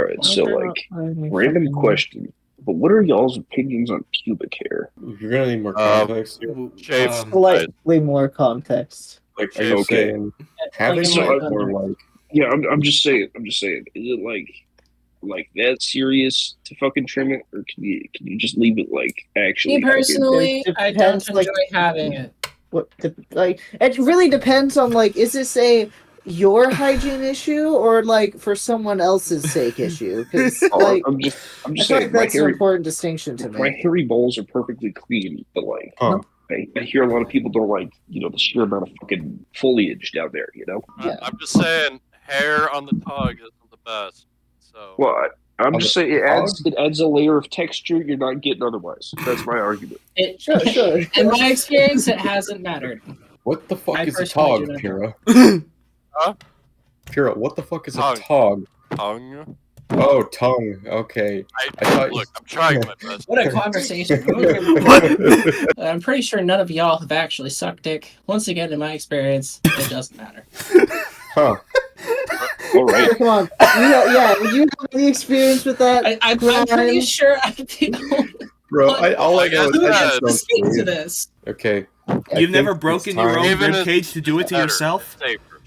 Alright, so random question. But what are y'all's opinions on pubic hair? You're gonna need more context. Slightly more context. Like, Are you saying having it or like? Yeah, I'm just saying. Is it like that serious to fucking trim it, or can you just leave it like actually? Me personally, I don't enjoy having it. It really depends on is this your hygiene issue or for someone else's sake issue? Because I'm just saying that's an important distinction to my make. hairy balls are perfectly clean, but I hear a lot of people don't like the sheer amount of fucking foliage down there. Yeah. I'm just saying, hair on the tongue isn't the best. So. Well, I'm just saying it adds a layer of texture you're not getting otherwise. That's my argument. Sure. In my experience, it hasn't mattered. What the fuck is a tog, Pyrrha? Huh? Pyrrha, what the fuck is a tog? Tongue? Oh, tongue. Okay. Look, I'm trying my best. What a conversation. I'm pretty sure none of y'all have actually sucked dick. Once again, in my experience, it doesn't matter. Huh. All right. Come on. Would you have any experience with that? I'm pretty sure I'd be the only Bro, all I know is I to speak to this. Okay. You've never broken your own ribcage to do it to yourself?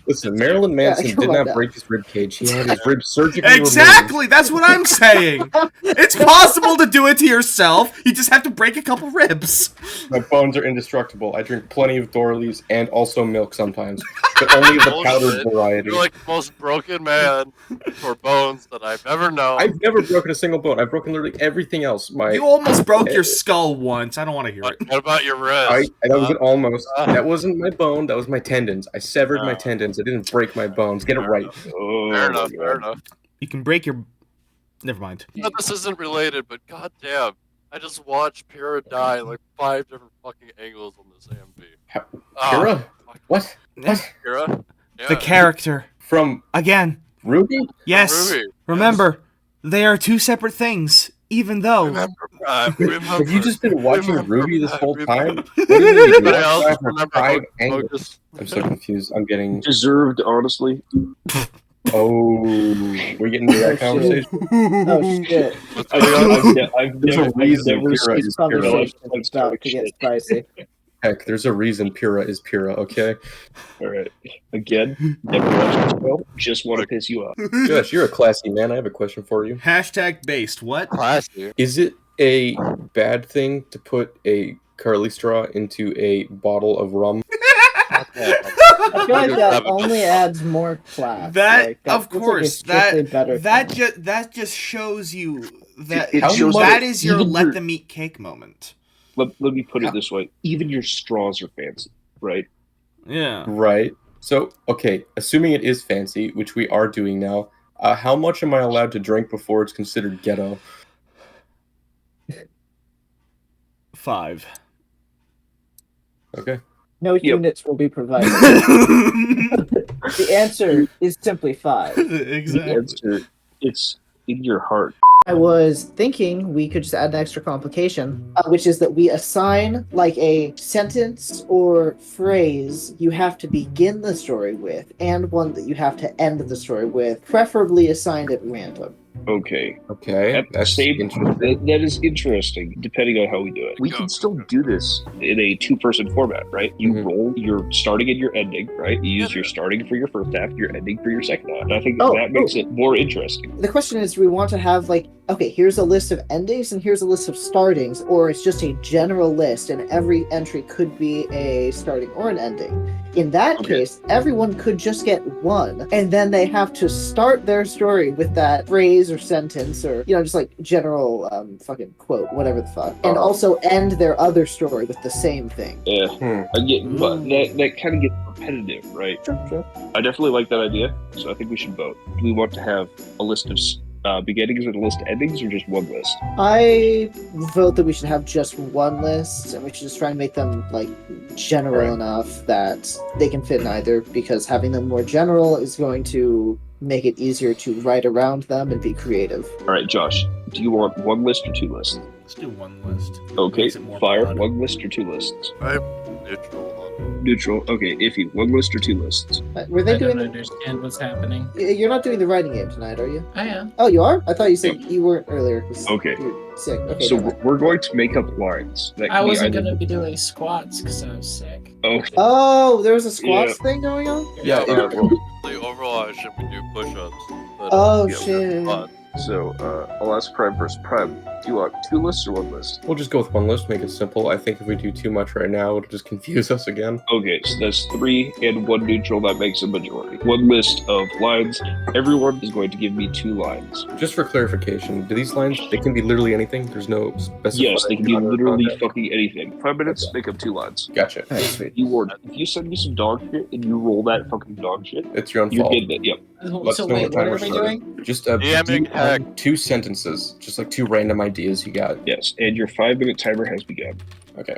Listen, Marilyn Manson did not break his ribcage. He had his ribs surgically Exactly! removed. That's what I'm saying! It's possible to do it to yourself, you just have to break a couple ribs. My bones are indestructible. I drink plenty of Dorleys and also milk sometimes, but only the powdered variety. You're like the most broken man for bones that I've ever known. I've never broken a single bone. I've broken literally everything else. You almost broke your skull once. I don't want to hear it. What about your wrist? That was an almost. That wasn't my bone. That was my tendons. I severed my tendons. I didn't break my bones. Get it right. Fair enough. You can break your... Never mind. No, this isn't related, but goddamn, I just watched Pyrrha die like 5 different fucking angles on this AMV. Pyrrha? What? Pyrrha? Yeah. The character. From... Again. Ruby? Yes. Ruby. Remember, they are two separate things, even though... Remember. Have you just been watching Ruby this whole time? I'm so confused. I'm getting... Deserved, honestly. Oh, we're getting into that conversation? Oh, shit. There's a reason Pyrrha is Pyrrha. It's about to get spicy. Heck, there's a reason Pyrrha is Pyrrha, okay? Alright. Again, never watched this show. Just want to piss you off. Josh, you're a classy man. I have a question for you. Hashtag based. What? Classy. Is it a bad thing to put a curly straw into a bottle of rum? I feel like that only adds more class. Of course, that just shows you that that is your let them eat cake moment. Let me put it this way: even your straws are fancy, right? Yeah. Right. So, okay, assuming it is fancy, which we are doing now, how much am I allowed to drink before it's considered ghetto? 5. Okay. No units will be provided. The answer is simply 5. Exactly. The answer, it's in your heart. I was thinking we could just add an extra complication, which is that we assign a sentence or phrase you have to begin the story with, and one that you have to end the story with, preferably assigned at random. Okay. That's interesting. That is interesting, depending on how we do it. We can still do this in a 2-person format, right? You roll your starting and your ending, right? You use your starting for your first half, your ending for your second half. And I think that makes it more interesting. The question is, do we want to have okay, here's a list of endings and here's a list of startings, or it's just a general list and every entry could be a starting or an ending? In that case, everyone could just get one, and then they have to start their story with that phrase or sentence or, just general fucking quote, whatever the fuck, and also end their other story with the same thing. Yeah, but that kind of gets repetitive, right? Sure. I definitely like that idea, so I think we should vote. Do we want to have a list of beginnings and a list of endings, or just one list? I vote that we should have just one list, and we should just try and make them general enough that they can fit in either, because having them more general is going to make it easier to write around them and be creative. Alright, Josh, do you want one list or 2 lists? Let's do one list. Okay, Fire, one list or 2 lists? I'm neutral on Neutral. Okay, Iffy. 1 list or 2 lists? Were they I don't doing? understand what's happening. You're not doing the writing game tonight, are you? I am. Oh, you are? I thought you said you weren't earlier. Okay. You're sick. Okay. So we're going to make up lines. That I can be wasn't either- gonna be doing squats because I was sick. Okay. Oh, there was a squats thing going on. Yeah, Well, The overall action we do push-ups. But, Oh yeah, shit. so I'll ask Prime first. Prime, do you want 2 lists or 1 list? we'll just go with 1 list, make it simple. I think if we do too much right now, it'll just confuse us again. Okay, so that's 3 and 1 neutral. That makes a majority. 1 list of lines. Everyone is going to give me 2 lines. Just for clarification, do these lines, they can be literally anything? There's no specified Yes, they can be genre or literally content? fucking anything. 5 minutes, Okay. make up 2 lines. Gotcha. Alright, sweet. You ward. If you send me some dog shit and you roll that fucking dog shit, It's your own you're fault. getting it. Yep. Let's So know wait, what what time are we're we starting. doing? Just Damning do, heck. 2 sentences, just like 2 random ideas you got. Yes, and your 5-minute timer has begun. Okay.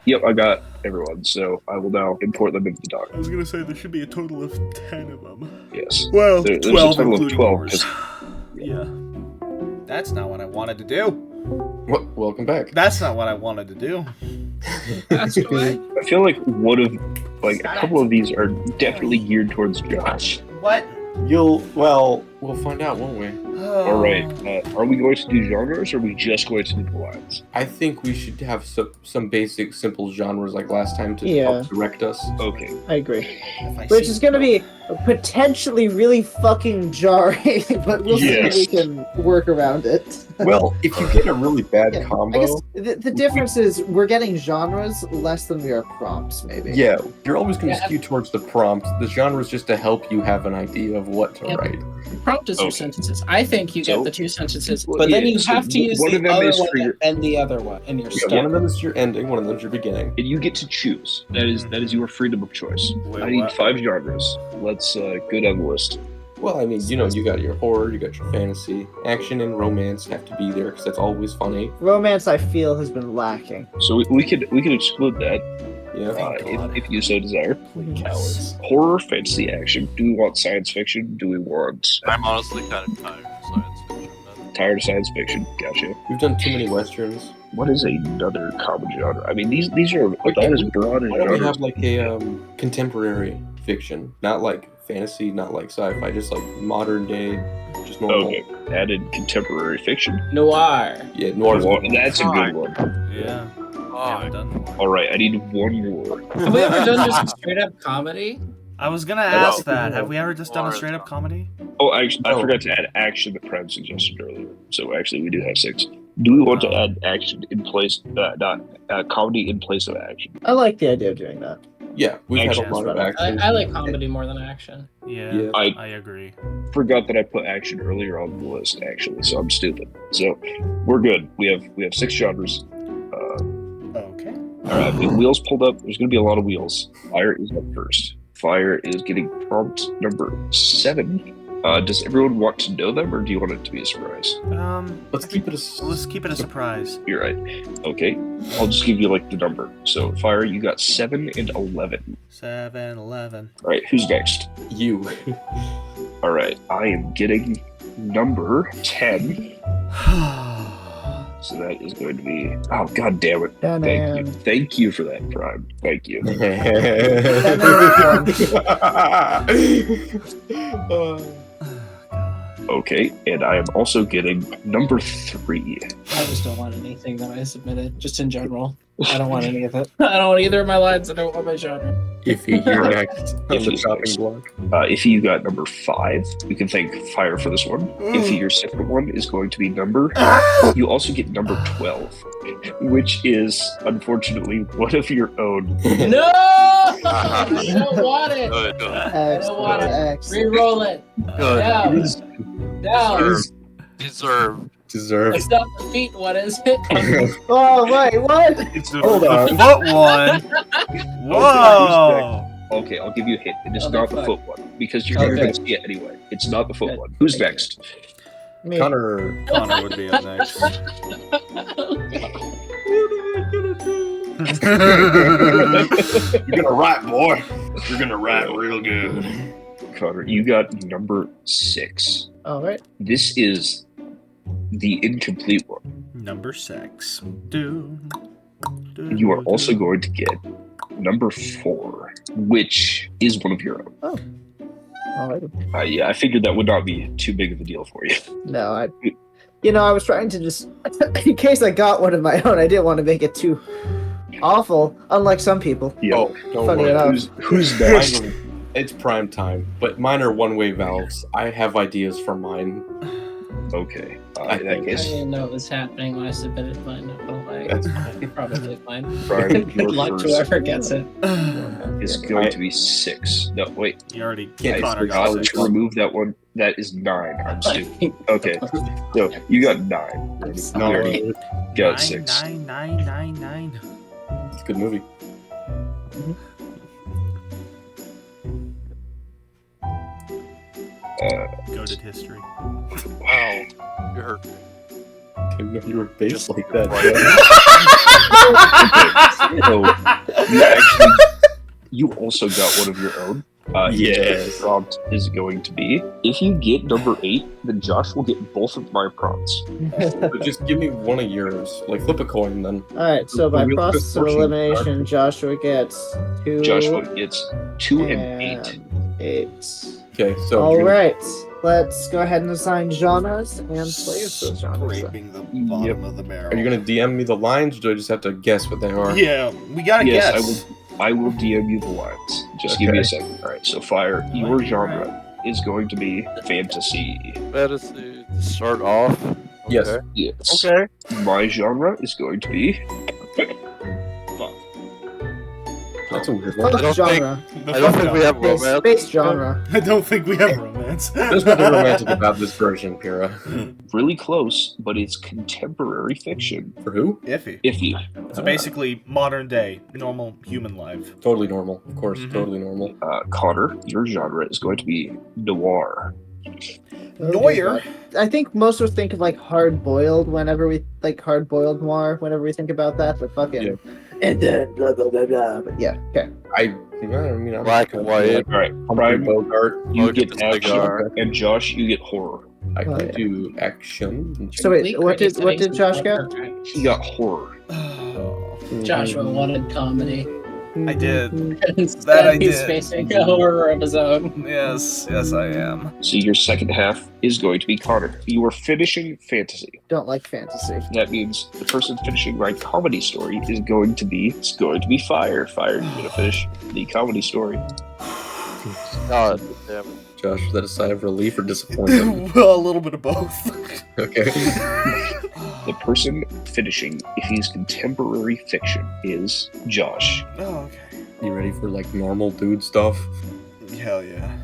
Yep, I got everyone, so I will now import them into the doc. I was gonna say there should be a total of 10 of them. Yes. Well, There's a 12 total of including 12, yours. Yeah. That's not what I wanted to do. Welcome back. That's not what I wanted to do. That's why. I feel like a couple of these are definitely geared towards Josh. What? We'll find out, won't we? All right, are we going to do genres or are we just going to do the lines? I think we should have some basic, simple genres like last time to Yeah. help direct us. Okay. I agree. If I Which see- is gonna be potentially really fucking jarring, but we'll Yes. see if we can work around it. Well, if you get a really bad Yeah, combo, I guess the difference is we're getting genres less than we are prompts, maybe. yeah, you're always going to Yeah. skew towards the prompt. The genre is just to help you have an idea of what to Yep. write. Prompt is Okay. your sentences. I think you So- get the 2 sentences, Well, but then yeah, you so have to use one the of them other is one for your- and the other one in your One stuff. of them is your ending, one of them is your beginning. And you get to choose. That is your freedom of choice. Wait, I need what? 5 genres. Let's go down the list. Well, I mean, you got your horror, you got your fantasy, action and romance have to be there because that's always funny. Romance, I feel, has been lacking. So we could exclude that Yeah. if you so desire. Cowards. Horror, fantasy, action. Do we want science fiction? Do we want I'm honestly kind of tired of science fiction. tired of science fiction? Gotcha. We've done too many westerns. What is another common genre? I mean, these are about as broad as Why don't we genres. have like a contemporary fiction, not like fantasy, not like sci-fi, just like modern day, just normal. Okay, added contemporary fiction. Noir. Yeah, noir. Well, that's a good one. Yeah. Oh, Yeah, done. All right, I need one more. Have we ever done just straight up comedy? I was gonna ask know. that. Have we ever just done a straight up comedy? Oh, actually, I Oh. forgot to add action that Prem suggested earlier. So actually, we do have 6. Do we want to add action in place, not comedy in place of action? I like the idea of doing that. Yeah, we've had Action a lot is of better. action. I like comedy more than action. Yeah, Yeah. I agree. Forgot that I put action earlier on the list. Actually, so I'm stupid. So we're good. We have 6 genres. Okay. All right, the wheels pulled up. There's going to be a lot of wheels. Fire is up first. Fire is getting prompt number 7. Does everyone want to know them, or do you want it to be a surprise? Let's keep it a Let's keep it a surprise. You're right. Okay, I'll just give you like the number. So Fire, you got 7 and 11. 7-Eleven. All right, who's next? you. All right, I am getting number 10. So that is going to be. Oh, god damn it! Thank you for that, Prime. Thank you. Okay, and I am also getting number 3. I just don't want anything that I submitted, just in general. I don't want any of it. I don't want either of my lines. I don't want my genre. Iffy, you're next on the Iffy's chopping next. block. Iffy, you got number 5. We can thank Fire for this one. Iffy, your second one is going to be number. You also get number 12, which is unfortunately one of your own. No! I don't want it. Good. I don't want it. Excellent. Reroll it. Good. No. No. Deserved. Deserve. It's not the feet one, is it? Oh, wait, what? It's the Hold on. foot one. Whoa. Okay, I'll give you a hint. It is Okay, not the fine. foot one because you're going Okay. to see it anyway. It's not the foot Good. one. Who's Thank next? Me. Connor. Connor would be up next. You're gonna rap, boy. You're gonna rap real good. Connor, you got number 6. All right. This is the incomplete one. Number 6. Dude. You are also going to get number 4, which is one of your own. Oh. Yeah, I figured that would not be too big of a deal for you. No, I was trying to just, in case I got one of my own, I didn't want to make it too awful, unlike some people. Yeah. Oh, don't Funny worry. enough. Who's next? It's prime time, but mine are one-way valves. I have ideas for mine. Okay. In that I case, didn't know it was happening when I submitted mine. Not gonna lie. That's Probably fine. Brian, Good your luck to first whoever gets it. is going to be 6. No, wait. You already Yeah, Connor I got forgot 6. to remove that one. That is 9. I'm stupid. Okay. So you got 9. I'm You sorry. already got 6. 9. It's a good movie. Goated history. Wow. You hurt me. I didn't know you were based Just like that. So you also got one of your own. Yes. The prompt is going to be, if you get number 8, then Josh will get both of my prompts. But just give me one of yours. Like, flip a coin, then. Alright, so by Real quick process of portion. elimination, Joshua gets 2 Joshua gets 2 and 8. 8. Okay, so... Alright, let's go ahead and assign genres and players to those genres. Scraping the bottom of the barrel. Are you going to DM me the lines, or do I just have to guess what they are? Yeah, we gotta Yes, guess. I will DM you the lines. Just give me a second. Alright, so Fire, your genre is going to be fantasy. Fantasy to start off. Yes. Okay. Yes. Okay. My genre is going to be That's a weird one. I don't genre. I don't think we have romance. Space genre. I don't think we have romance. There's nothing romantic about this version, Kira. really close, but it's contemporary fiction. For who? Iffy. Iffy. So basically, modern day, normal human life. Totally normal. Of course, Mhm. totally normal. Connor, your genre is going to be noir. Noir. I think most of us think of like hard boiled whenever we hard boiled noir whenever we think about that, but fucking Yeah. and then blah blah blah blah. But yeah, okay. I mean, I'm Black and white. All right, Humphrey Brian, Bogart. you Look at get the action, cigar. and Josh, you get horror. I Oh, can yeah. do action. So wait, what did Josh get? He got horror. Joshua wanted comedy. I did. Instead, That I he's did. facing a horror of his own. Yes, I am. So your second half is going to be Connor. You are finishing fantasy. Don't like fantasy. That means the person finishing my comedy story is going to be Fire. Fire, you're gonna finish the comedy story. God damn it. Josh, was that a sigh of relief or disappointment? Well, a little bit of both. Okay. The person finishing Iffy's contemporary fiction is Josh. Oh, okay. You ready for like normal dude stuff? Hell yeah.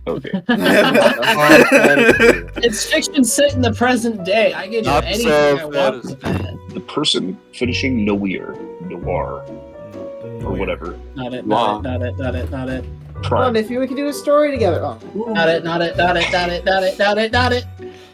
Okay. It's fiction set in the present day. I can do Not anything so I want with fantasy. that. The person finishing noir, or whatever. Not it, Wow. not it, not it, not it, not it. Come on, Prime. if we can do a story together. Oh. Not it, not it, not it, not it, not it, not it, not it.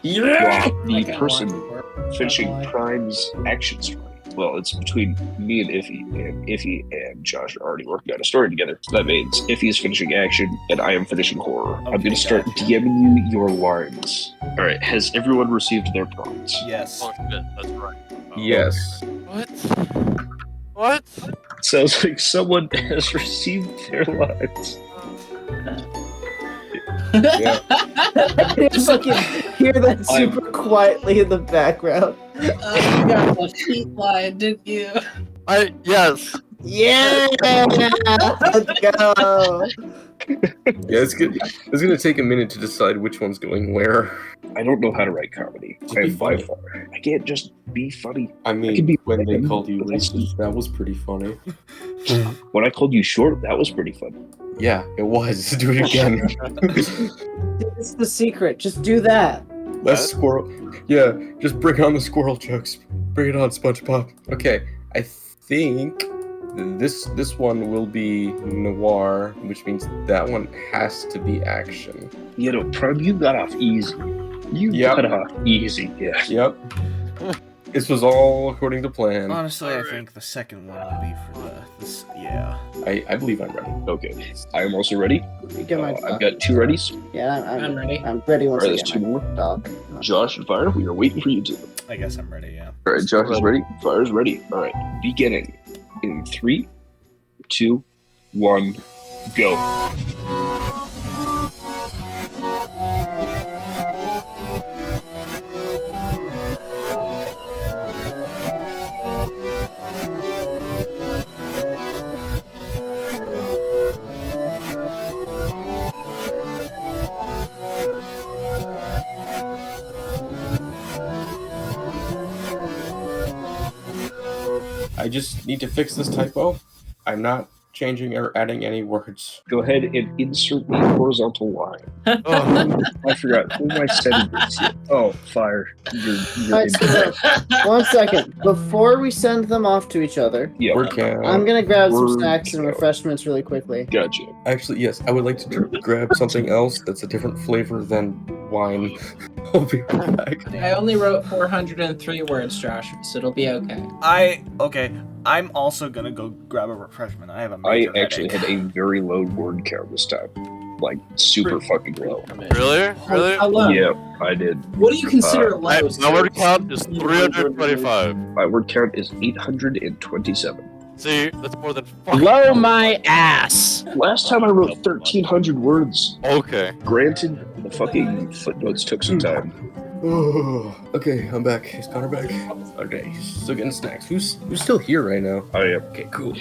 Yeah! The I got person one. finishing Not Prime's action story. Well, it's between me and Iffy and Josh are already working on a story together. So that means Iffy is finishing action and I am finishing horror. I'm Okay, going to start gotcha. DMing you your lines. All right, has everyone received their prompts? Yes. Oh shit, that's right. Yes. What? What? Sounds like someone has received their lines. Yeah. I fucking hear that super quietly in the background. You got the sheet line, didn't you? Yes. Yeah, let's go. Yeah, it's good. It's gonna take a minute to decide which one's going where. I don't know how to write comedy. Just be I am by funny. far. I can't just be funny. I could mean, be when they random, called you but that's- racist, that was pretty funny. When I called you short, that was pretty fun. Yeah, it was. Do it again. It's the secret. Just do that. Less squirrel. Yeah, just bring on the squirrel jokes. Bring it on, SpongeBob. Okay, I think this one will be noir, which means that one has to be action. You know, Prime, you got off easy. You Yep. got off easy, yeah. Yep. This was all according to plan. Honestly, I think the second one will be for this. Yeah. I believe I'm ready. Okay. I am also ready. Get my I've got 2 readies. Yeah, I'm ready. I'm ready once Alright, I there's get 2 my more. dog. Josh and Fire, we are waiting for you too. I guess I'm ready, yeah. Alright, Josh is ready. Fire is ready. Alright, beginning in 3, 2, 1, go. I just need to fix this typo. I'm not changing or adding any words. Go ahead and insert a horizontal line. Oh, I forgot. Who am I sending this to? Oh, Fire. You're Alright, in so 1 second. Before we send them off to each other, Yeah, Word count. I'm gonna grab some Word snacks and count. refreshments really quickly. gotcha. Actually, yes, I would like to grab something else that's a different flavor than wine. I'll be right back. I only wrote 403 words, Josh, so it'll be okay. Okay. I'm also gonna go grab a refreshment. I have a I major actually headache. had a very low word count this time. Like, super fucking low. Really? Really? How low? Yeah, I did. What do you consider My low? word count is 325. My word count is 827. See, that's more than fucking. Blow my ass! Last time I wrote 1,300 words. Okay. Granted, the fucking footnotes took some time. Okay, I'm back. Is Connor back? Okay, he's still getting snacks. Who's still here right now? I am. Okay, cool.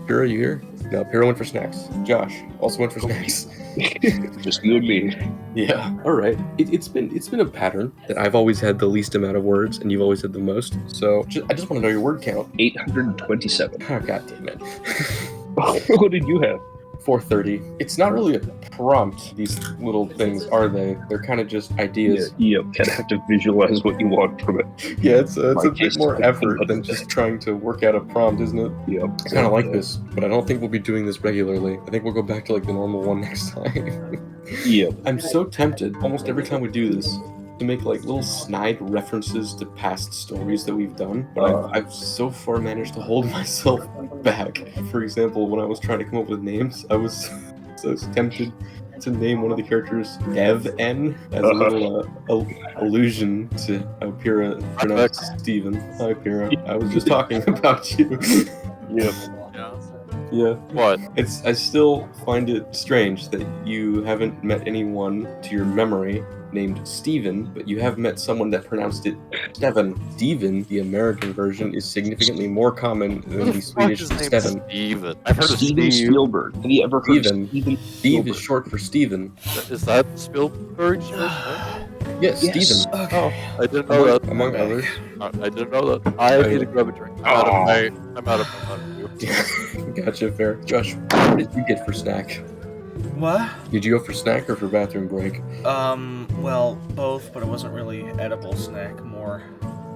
Pyrrha, you here? No, Pyrrha went for snacks. Josh also went for snacks. Just you and me. Yeah. All right. It's been a pattern that I've always had the least amount of words, and you've always had the most. So I just want to know your word count. 827. Oh, God damn it. What did you have? 430. It's not really a prompt, these little things, are they? They're kind of just ideas. Yeah, kind of have to visualize what you want from it. Yeah, it's a My bit case, more I effort think than just trying to work out a prompt, isn't it? Yeah. I kind of like this, but I don't think we'll be doing this regularly. I think we'll go back to like the normal one next time. Yeah. I'm so tempted, almost every time we do this, to make like little snide references to past stories that we've done, but I've so far managed to hold myself back. For example, when I was trying to come up with names, I was so tempted to name one of the characters Dev N as a little allusion to how Pyrrha pronounced Steven. Hi Pyrrha, I was just talking about you. Yeah. Yeah. What? I still find it strange that you haven't met anyone to your memory named Steven, but you have met someone that pronounced it Steven. Steven, the American version, is significantly more common than the Swedish Steven. Steven. I've heard of Steven Steve. Spielberg. Have you ever heard Steven. of Steven Steve is short for Steven. Is that Spielberg? Yes, Yes. Steven. Okay. I didn't know that. Among others. I didn't know that. I need to grab a drink. I'm out of Gotcha, fair. Josh, what did you get for snack? What? Did you go for snack or for bathroom break? Well, both, but it wasn't really edible snack, more,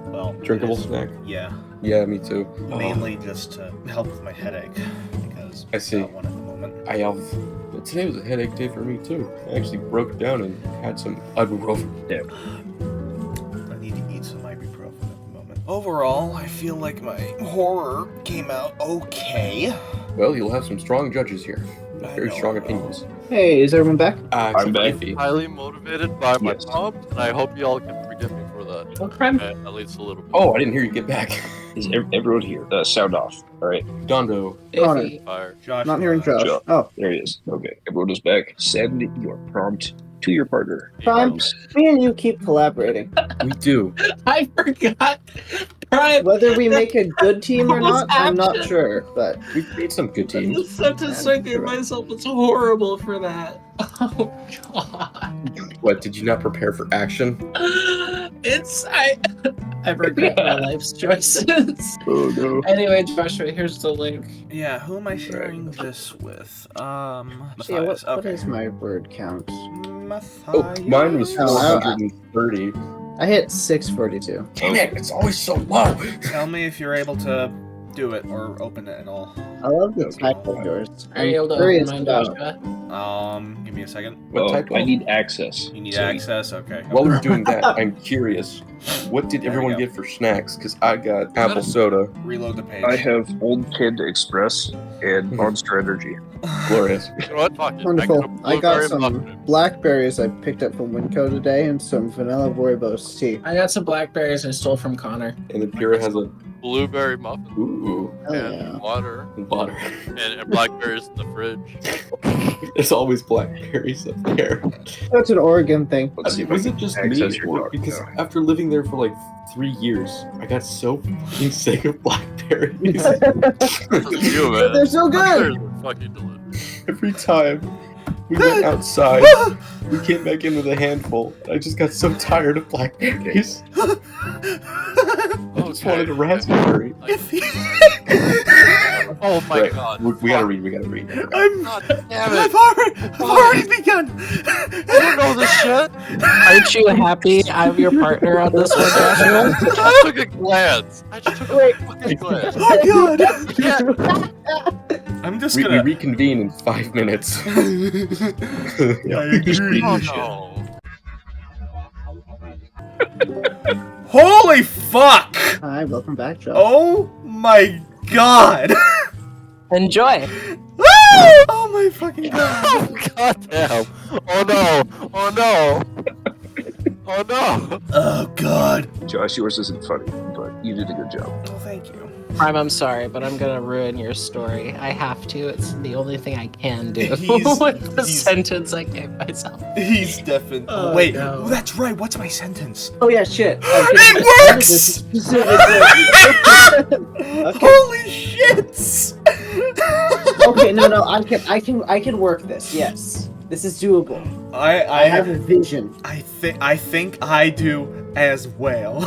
well... Drinkable snack? Yeah. Yeah, me too. Mainly just to help with my headache, because I see. I've got one at the moment. I have... But today was a headache day for me too. I actually broke down and had some ibuprofen. Damn. I need to eat some ibuprofen at the moment. Overall, I feel like my horror came out okay. Well, you'll have some strong judges here. Very know, strong I know. opinions. Hey, is everyone back? I'm back. Iffy. highly motivated by my Yes. prompt, and I hope y'all can forgive me for that. What crime? At least a little bit. Oh, I didn't hear you get back. Is everyone here? Sound off. All right. Dondo. Iffy. Fire. Josh, Not hearing Josh. Josh. Oh, There he is. Okay. Everyone is back. Send your prompt to your partner. Prime, me and you keep collaborating. We do. I forgot. Prime. Whether we make a good team or Almost not, I'm not action. sure, but We've made some good The teams. sentence I gave myself was horrible for that. Oh god. What, did you not prepare for action? I regret my life's choices. Oh no. Anyway, Joshua, here's the link. Yeah, who am I sharing this with? yeah, Matthias. what Okay. is my word count? Matthias. Oh, mine was Oh, 430. I hit 642. Damn it, it's always so low. Tell me if you're able to do it or open it at all. I love the typo of yours. Are you able to Curious open mine, about- Joshua? Give me a second. What type? I need access. You need So- access? Okay. While we're doing that, I'm curious. What did There we everyone go. get for snacks? Because I got apple soda. Reload the page. I have Old Panda Express and Monster Energy. Glorious. You know what? Fuck it. Wonderful. I got blueberry some muffin. blackberries I picked up from Winco today and some vanilla rooibos tea. I got some blackberries I stole from Connor. And the Pura has a Blueberry muffin ooh Hell and yeah. water water. and blackberries in the fridge. There's always blackberries up there. That's an Oregon thing. Let's see if Was I it can just access me? your Or, dog because now. after living there for like 3 years, I got so fucking sick of blackberries. You, man. They're so good. Blackberries are fucking delicious. Every time we went outside, we came back in with a handful. I just got so tired of blackberries. I just wanted a raspberry. Oh my Right. god. We gotta read. God damn it. I've already begun. You don't know this shit? Aren't you happy I'm your partner on this one, Joshua? I just took a glance. I just took a fucking glance. Oh god. I'm just We gonna. reconvene in 5 minutes. I agree. Oh no. Holy fuck! Hi, welcome back, Joe. Oh my god! Enjoy. Oh my fucking god! God damn. Oh no. Oh no. Oh no. Oh god! Josh, yours isn't funny, but you did a good job. Oh, thank you. Prime, I'm sorry, but I'm gonna ruin your story. I have to. It's the only thing I can do He's- with the he's- sentence I gave myself. He's definitely. Oh, Wait, no. oh, that's right. What's my sentence? Oh yeah, shit. It works! Holy shits! Okay, no, I can work this. Yes, this is doable. I have a vision. I think I do as well.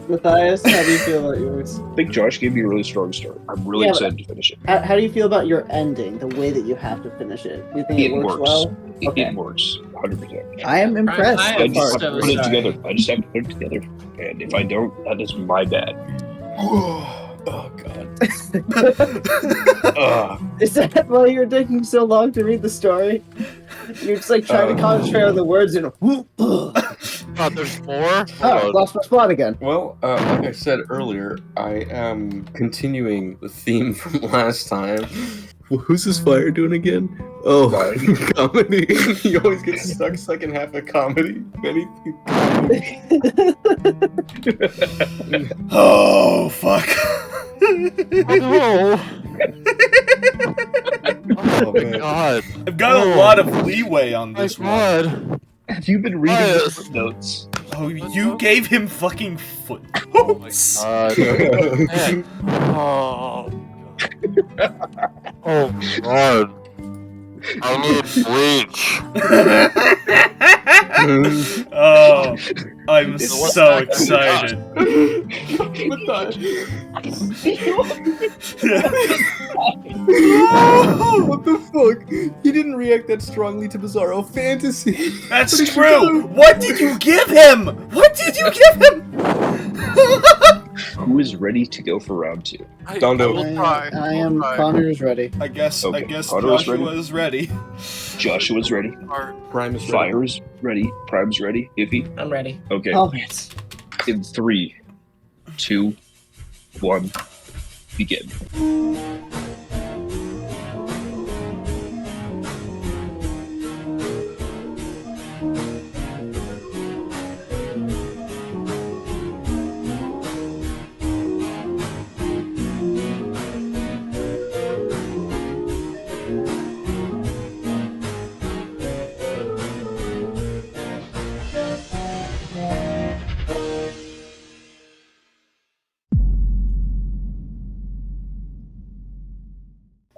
Matthias, how do you feel about yours? I think Josh gave me a really strong start. I'm really Yeah, excited to finish it. How do you feel about your ending? The way that you have to finish it. Do you think it works well? Okay. It works 100%. I am impressed. I I am so just far. have to so put it sorry. together. I just have to put it together. And if I don't, that is my bad. Oh god. Is that why you're taking so long to read the story? You're just like trying to concentrate on the words and God, there's more? oh, lost my spot again. Well, like I said earlier, I am continuing the theme from last time. Well, who's this fire doing again? Oh, comedy. You always get stuck second half of comedy. Anything comedy. Oh fuck! Oh no. Oh, man. God. I've got a lot of leeway on My this one. God. Have you been reading the Yes. footnotes? Oh, you gave him fucking Oh my footnotes. God. Man. Oh. Oh God. I need bleach. Oh, I'm It's so excited. What the fuck? He didn't react that strongly to Bizarro Fantasy. That's true. What did you give him? What did you give him? Who is ready to go for round 2? Don't do will it. try. I am. I'll try. Connor's ready. I guess Okay, Connor's Joshua is ready. Joshua's ready. Prime is ready. Fire is ready. Prime's ready. Iffy? I'm ready. Okay. Oh, yes. In 3, 2, 1, begin.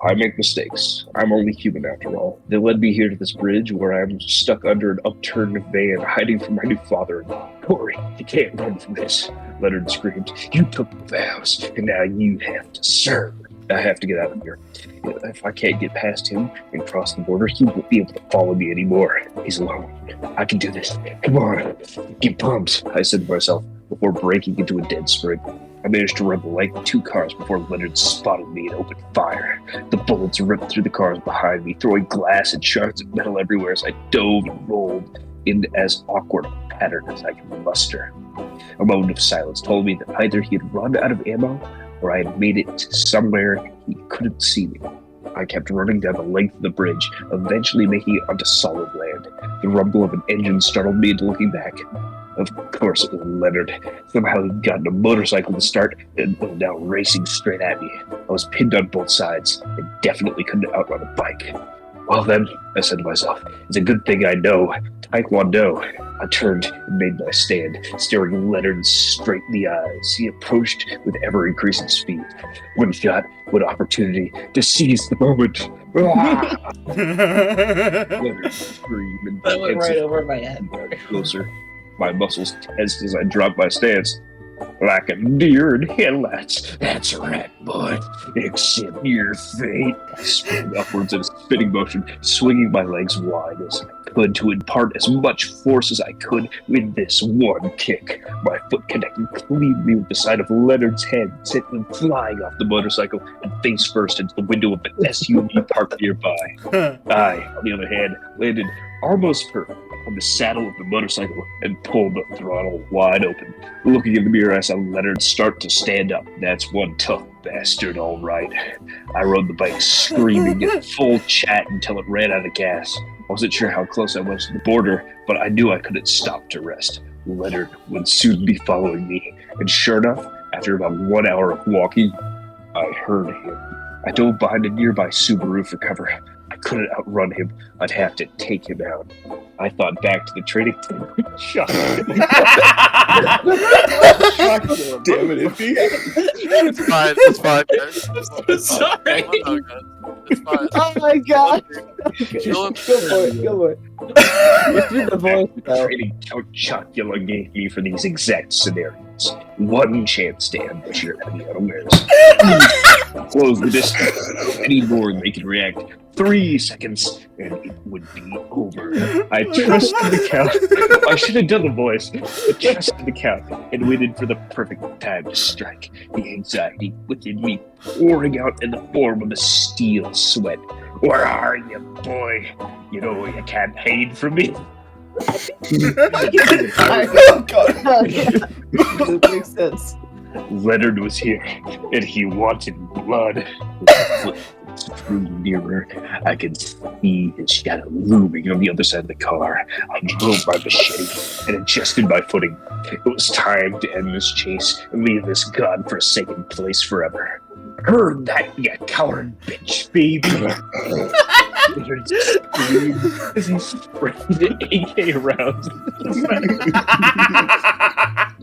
I make mistakes. I'm only human after all. They led me here to this bridge where I'm stuck under an upturned van hiding from my new father-in-law. Corey, you can't run from this. Leonard screamed. You took the vows, and now you have to serve. I have to get out of here. If I can't get past him and cross the border, he won't be able to follow me anymore. He's alone. I can do this. Come on. Get pumped, I said to myself before breaking into a dead sprint. I managed to run the length of 2 cars before Leonard spotted me and opened fire. The bullets ripped through the cars behind me, throwing glass and shards of metal everywhere as I dove and rolled in as awkward a pattern as I could muster. A moment of silence told me that either he had run out of ammo or I had made it somewhere he couldn't see me. I kept running down the length of the bridge, eventually making it onto solid land. The rumble of an engine startled me into looking back. Of course it was Leonard. Somehow he'd gotten a motorcycle to start and was now racing straight at me. I was pinned on both sides and definitely couldn't outrun a bike. Well then, I said to myself, it's a good thing I know Taekwondo. I turned and made my stand, staring Leonard straight in the eyes. He approached with ever-increasing speed. One shot, one opportunity to seize the moment. Leonard screamed and That went right over my head. Closer. My muscles tensed as I dropped my stance. Like a deer in headlights. That's right, boy. Accept your fate. I spun upwards in a spinning motion, swinging my legs wide as I could to impart as much force as I could with this one kick. My foot connected cleanly with the side of Leonard's head, sent him flying off the motorcycle and face first into the window of an SUV parked nearby. I, on the other hand, landed almost perfect on the saddle of the motorcycle and pulled the throttle wide open. Looking in the mirror, I saw Leonard start to stand up. That's one tough bastard, all right. I rode the bike screaming at full chat until it ran out of gas. I wasn't sure how close I was to the border, but I knew I couldn't stop to rest. Leonard would soon be following me, and sure enough, after about 1 hour of walking, I heard him. I dove behind a nearby Subaru for cover. I couldn't outrun him. I'd have to take him out. I thought back to the training tent. Shut up. Damn it, Iffy. It's fine, it's fine, guys. It's Sorry. fine. It's fine. Oh my god! Okay. Kill him. Go for it, go for it. Let's do the voice The though. training Count Chocula gave me for these exact scenarios. One chance to ambush your enemy unawares. Close the distance. Any more they can react. 3 seconds, and it would be over. I trusted the count. I should have done the voice. I trusted the count and waited for the perfect time to strike. The anxiety within me pouring out in the form of a steel sweat. Where are you, boy? You know you can't hide from me. Oh god. That makes sense. Leonard was here, and he wanted blood. Drew nearer. I could see his shadow looming on the other side of the car. I drove my machete and adjusted my footing. It was time to end this chase and leave this godforsaken place forever. Heard that, you coward bitch, baby. Leonard screamed as he sprayed AK rounds.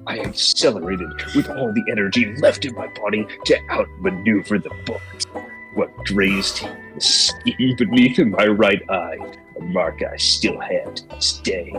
I accelerated with all the energy left in my body to outmaneuver the bullets. What grazed the skin beneath my right eye, a mark I still have to this day.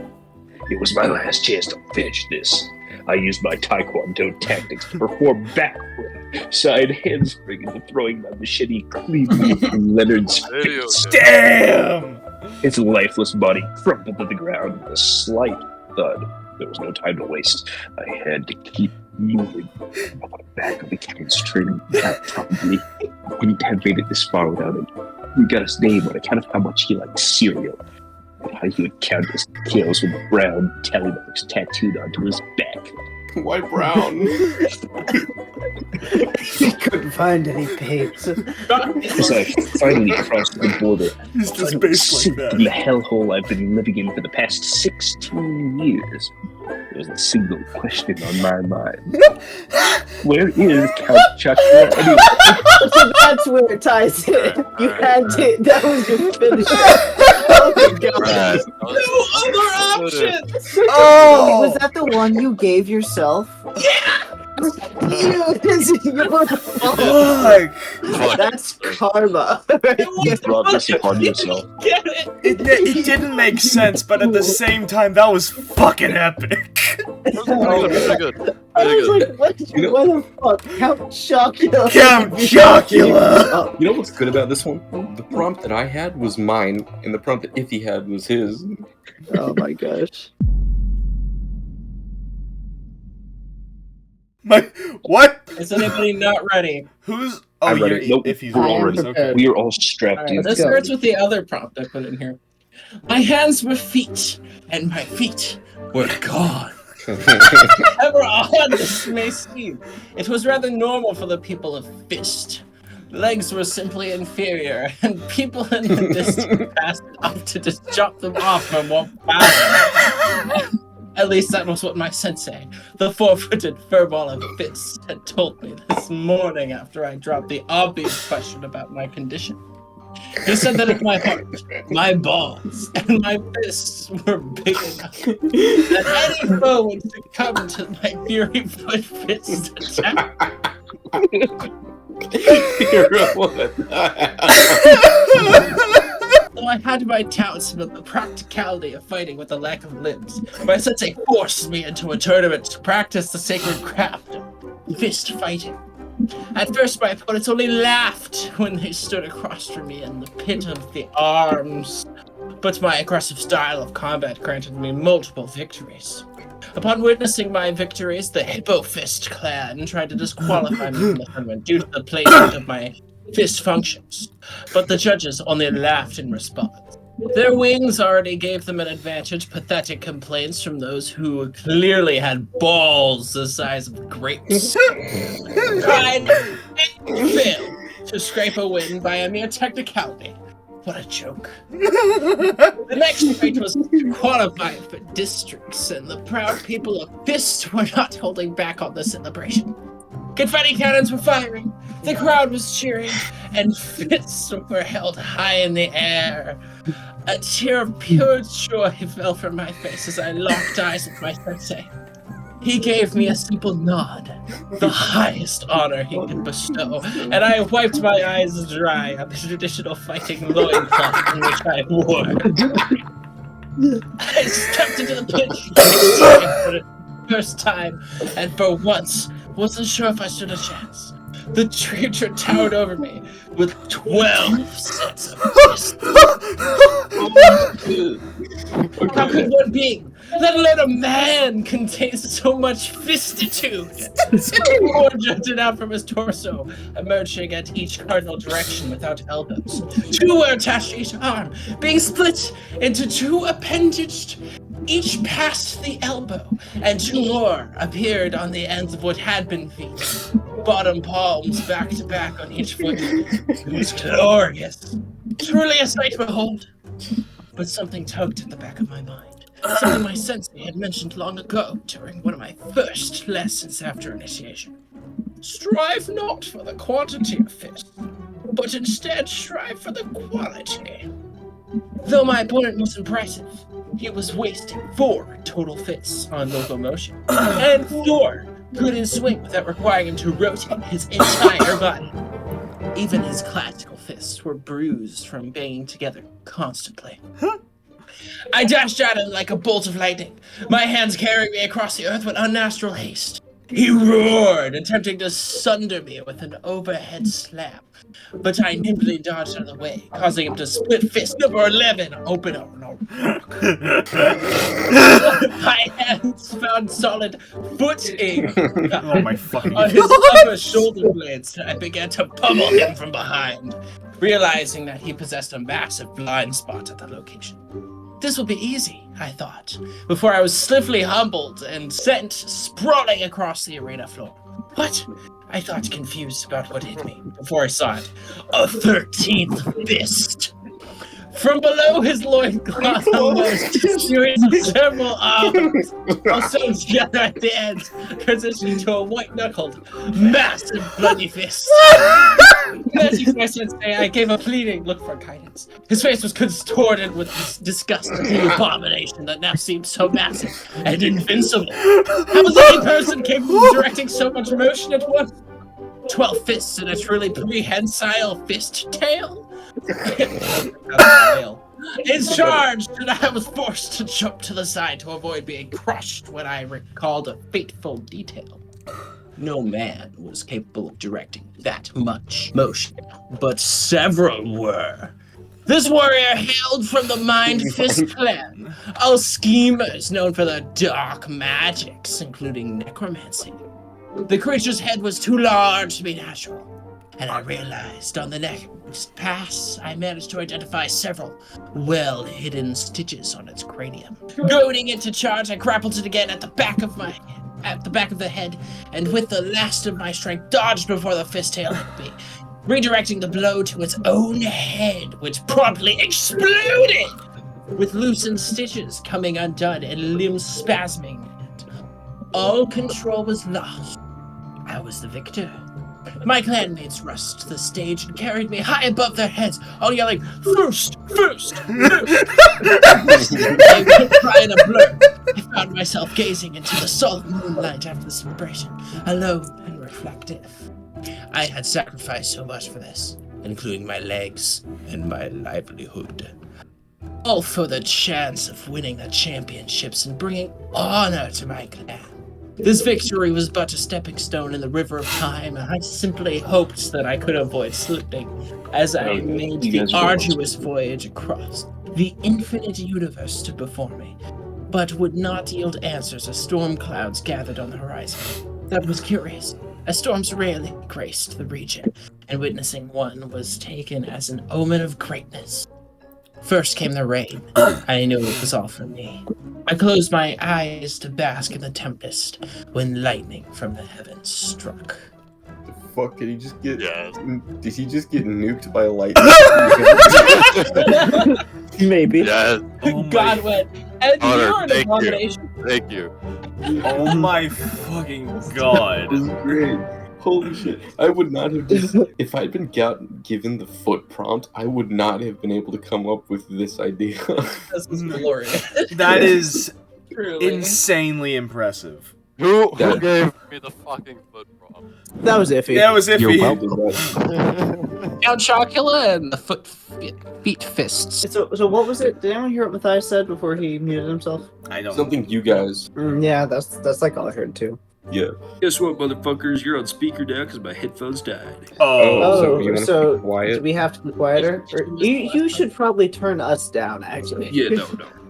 It was my last chance to finish this. I used my Taekwondo tactics to perform backward side handspring into throwing my machete cleanly in Leonard's face. Damn! His lifeless body crumpled to the ground with a slight thud. There was no time to waste. I had to keep moving. On the back of the cabin's training probably wouldn't have made it this far without him. We got his name on account of how much he liked cereal, and how he would count his kills with brown tally marks tattooed onto his back. Why brown? He couldn't find any pigs. As I finally crossed the border, He's just finally based like sinked that. in the hellhole I've been living in for the past 16 years. There's a single question on my mind. Where is Count Chocula anyway? So that's where it ties in. You had to. That was your finish. Oh my god. Right. Other option. Oh! Was that the one you gave yourself? Fuck! That's karma. You brought this upon yourself. Get it? It didn't make sense, but at the same time, that was fucking epic. Really good. I Really was good. like, what the fuck? Count Chocula. Count Chocula! You know what's good about this one? The prompt that I had was mine, and the prompt that Iffy had was his. Oh my gosh. What? Is anybody not ready? Who's? I'm ready. Nope, If he's we're all ready. ready. Okay. We are all strapped in. This starts with the other prompt I put in here. My hands were feet, and my feet were gone. However odd this may seem, it was rather normal for the people of Fist. Legs were simply inferior, and people in the distance passed off to just chop them off from one power. At least that was what my sensei, the 4-footed furball of Fist, had told me this morning after I dropped the obvious question about my condition. He said that if my heart, my balls, and my fists were big enough, that any foe would succumb to my fury foot fist attack. Though I had my doubts about the practicality of fighting with a lack of limbs, my sensei forced me into a tournament to practice the sacred craft of fist fighting. At first, my opponents only laughed when they stood across from me in the pit of the arms, but my aggressive style of combat granted me multiple victories. Upon witnessing my victories, the Hippo Fist clan tried to disqualify me from the tournament due to the placement of my fist functions, but the judges only laughed in response. Their wings already gave them an advantage, pathetic complaints from those who clearly had balls the size of grapes. Tried and failed to scrape a win by a mere technicality. What a joke. The next fight was to qualify for districts, and the proud people of Fist were not holding back on the celebration. Confetti cannons were firing, the crowd was cheering, and fists were held high in the air. A tear of pure joy fell from my face as I locked eyes with my sensei. He gave me a simple nod, the highest honor he could bestow, and I wiped my eyes dry on the traditional fighting loincloth in which I wore. I stepped into the pitch for the first time, and for once, wasn't sure if I stood a chance. The creature towered over me with 12 sets of fists. How could one being, let alone a man, contain so much fistitude? More jutted out from his torso, emerging at each cardinal direction without elbows. 2 were attached to each arm, being split into 2 appendages, each past the elbow, and 2 more appeared on the ends of what had been feet. Bottom palms back to back on each foot. It was glorious. Truly a sight to behold. But something tugged at the back of my mind. Something my sensei had mentioned long ago during one of my first lessons after initiation. Strive not for the quantity of fists, but instead strive for the quality. Though my opponent was impressive, he was wasting 4 total fists on locomotion, and 4 good in swing without requiring him to rotate his entire body. Even his classical fists were bruised from banging together constantly. I dashed at him like a bolt of lightning, my hands carrying me across the earth with unnatural haste. He roared, attempting to sunder me with an overhead slam, but I nimbly dodged out of the way, causing him to split fist number 11 open on a rock. My hands found solid footing on his upper shoulder blades. I began to pummel him from behind, realizing that he possessed a massive blind spot at the location. This will be easy, I thought, before I was swiftly humbled and sent sprawling across the arena floor. What? I thought, confused about what hit me, before I saw it. A 13th fist! From below his loincloth almost, a series of several arms, also together at the ends, transitioning to a white-knuckled, massive bloody fist. Matching my sensei, I gave a pleading look for guidance. His face was contorted with this disgust at the abomination that now seemed so massive and invincible. How was any person capable of directing so much motion at once? 12 fists in a truly prehensile fist tail? It charged, and I was forced to jump to the side to avoid being crushed when I recalled a fateful detail. No man was capable of directing that much motion, but several were. This warrior hailed from the Mind Fist clan, all schemers known for their dark magics, including necromancy. The creature's head was too large to be natural, and I realized on the next pass I managed to identify several well-hidden stitches on its cranium. Goading it to charge, I grappled it again at the back of the head, and with the last of my strength dodged before the fist-tail hit me, redirecting the blow to its own head, which promptly exploded, with loosened stitches coming undone and limbs spasming. All control was lost. I was the victor. My clanmates rushed to the stage and carried me high above their heads, all yelling, "First! First! First!" I went cry in a blur. I found myself gazing into the solemn moonlight after the celebration, alone and reflective. I had sacrificed so much for this, including my legs and my livelihood. All for the chance of winning the championships and bringing honor to my clan. This victory was but a stepping stone in the river of time, and I simply hoped that I could avoid slipping as I made the arduous voyage across. The infinite universe stood before me, but would not yield answers as storm clouds gathered on the horizon. That was curious, as storms rarely graced the region, and witnessing one was taken as an omen of greatness. First came the rain. I knew it was all for me. I closed my eyes to bask in the tempest when lightning from the heavens struck. The fuck did he just get? Yes. Did he just get nuked by lightning? Maybe. Yes. Oh God went, and Honor, you're an thank you. abomination. Thank you. Oh my fucking god. This is great. Holy shit. I would not have just... If I'd been given the foot prompt, I would not have been able to come up with this idea. This is glorious. That is Truly. insanely impressive. Who gave me the fucking foot prompt? That was iffy. That was iffy. Count Chocula and the feet fists. So what was it? Did anyone hear what Matthias said before he muted himself? I don't know. Something you guys... Yeah, that's like all I heard too. Yeah. Guess what, motherfuckers? You're on speaker now because my headphones died. So you wanna so keep quiet? do we have to be quieter? Or you should probably turn us down, actually. Yeah, no.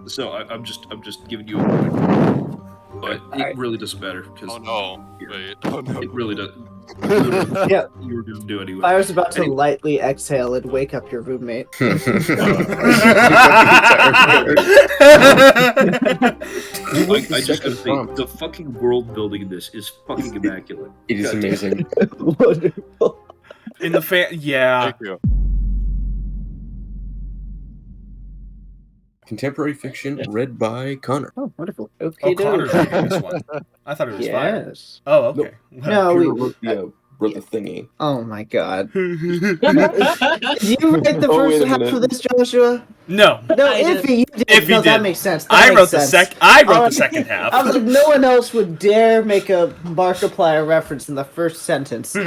So I'm just giving you a warning. But it really doesn't matter because Oh no. Wait. Oh no. it really doesn't. Yeah. You were gonna do anyway. I was about to lightly exhale and wake up your roommate. I just gotta say, the fucking world building in this is fucking immaculate. It is amazing. Wonderful. In the yeah. Thank you. Contemporary fiction read by Connor. Oh, wonderful. Oh, Okay, Connor's reading this one. I thought it was fire. Yes. Oh, okay. No, Wrote the thingy. Oh my god. Did you write the Oh, wait first a half minute. of this, Joshua? No. No, I did. Iffy, you did. Iffy No, that did. makes sense. I wrote the second half. I was like, no one else would dare make a Markiplier reference in the first sentence. I'm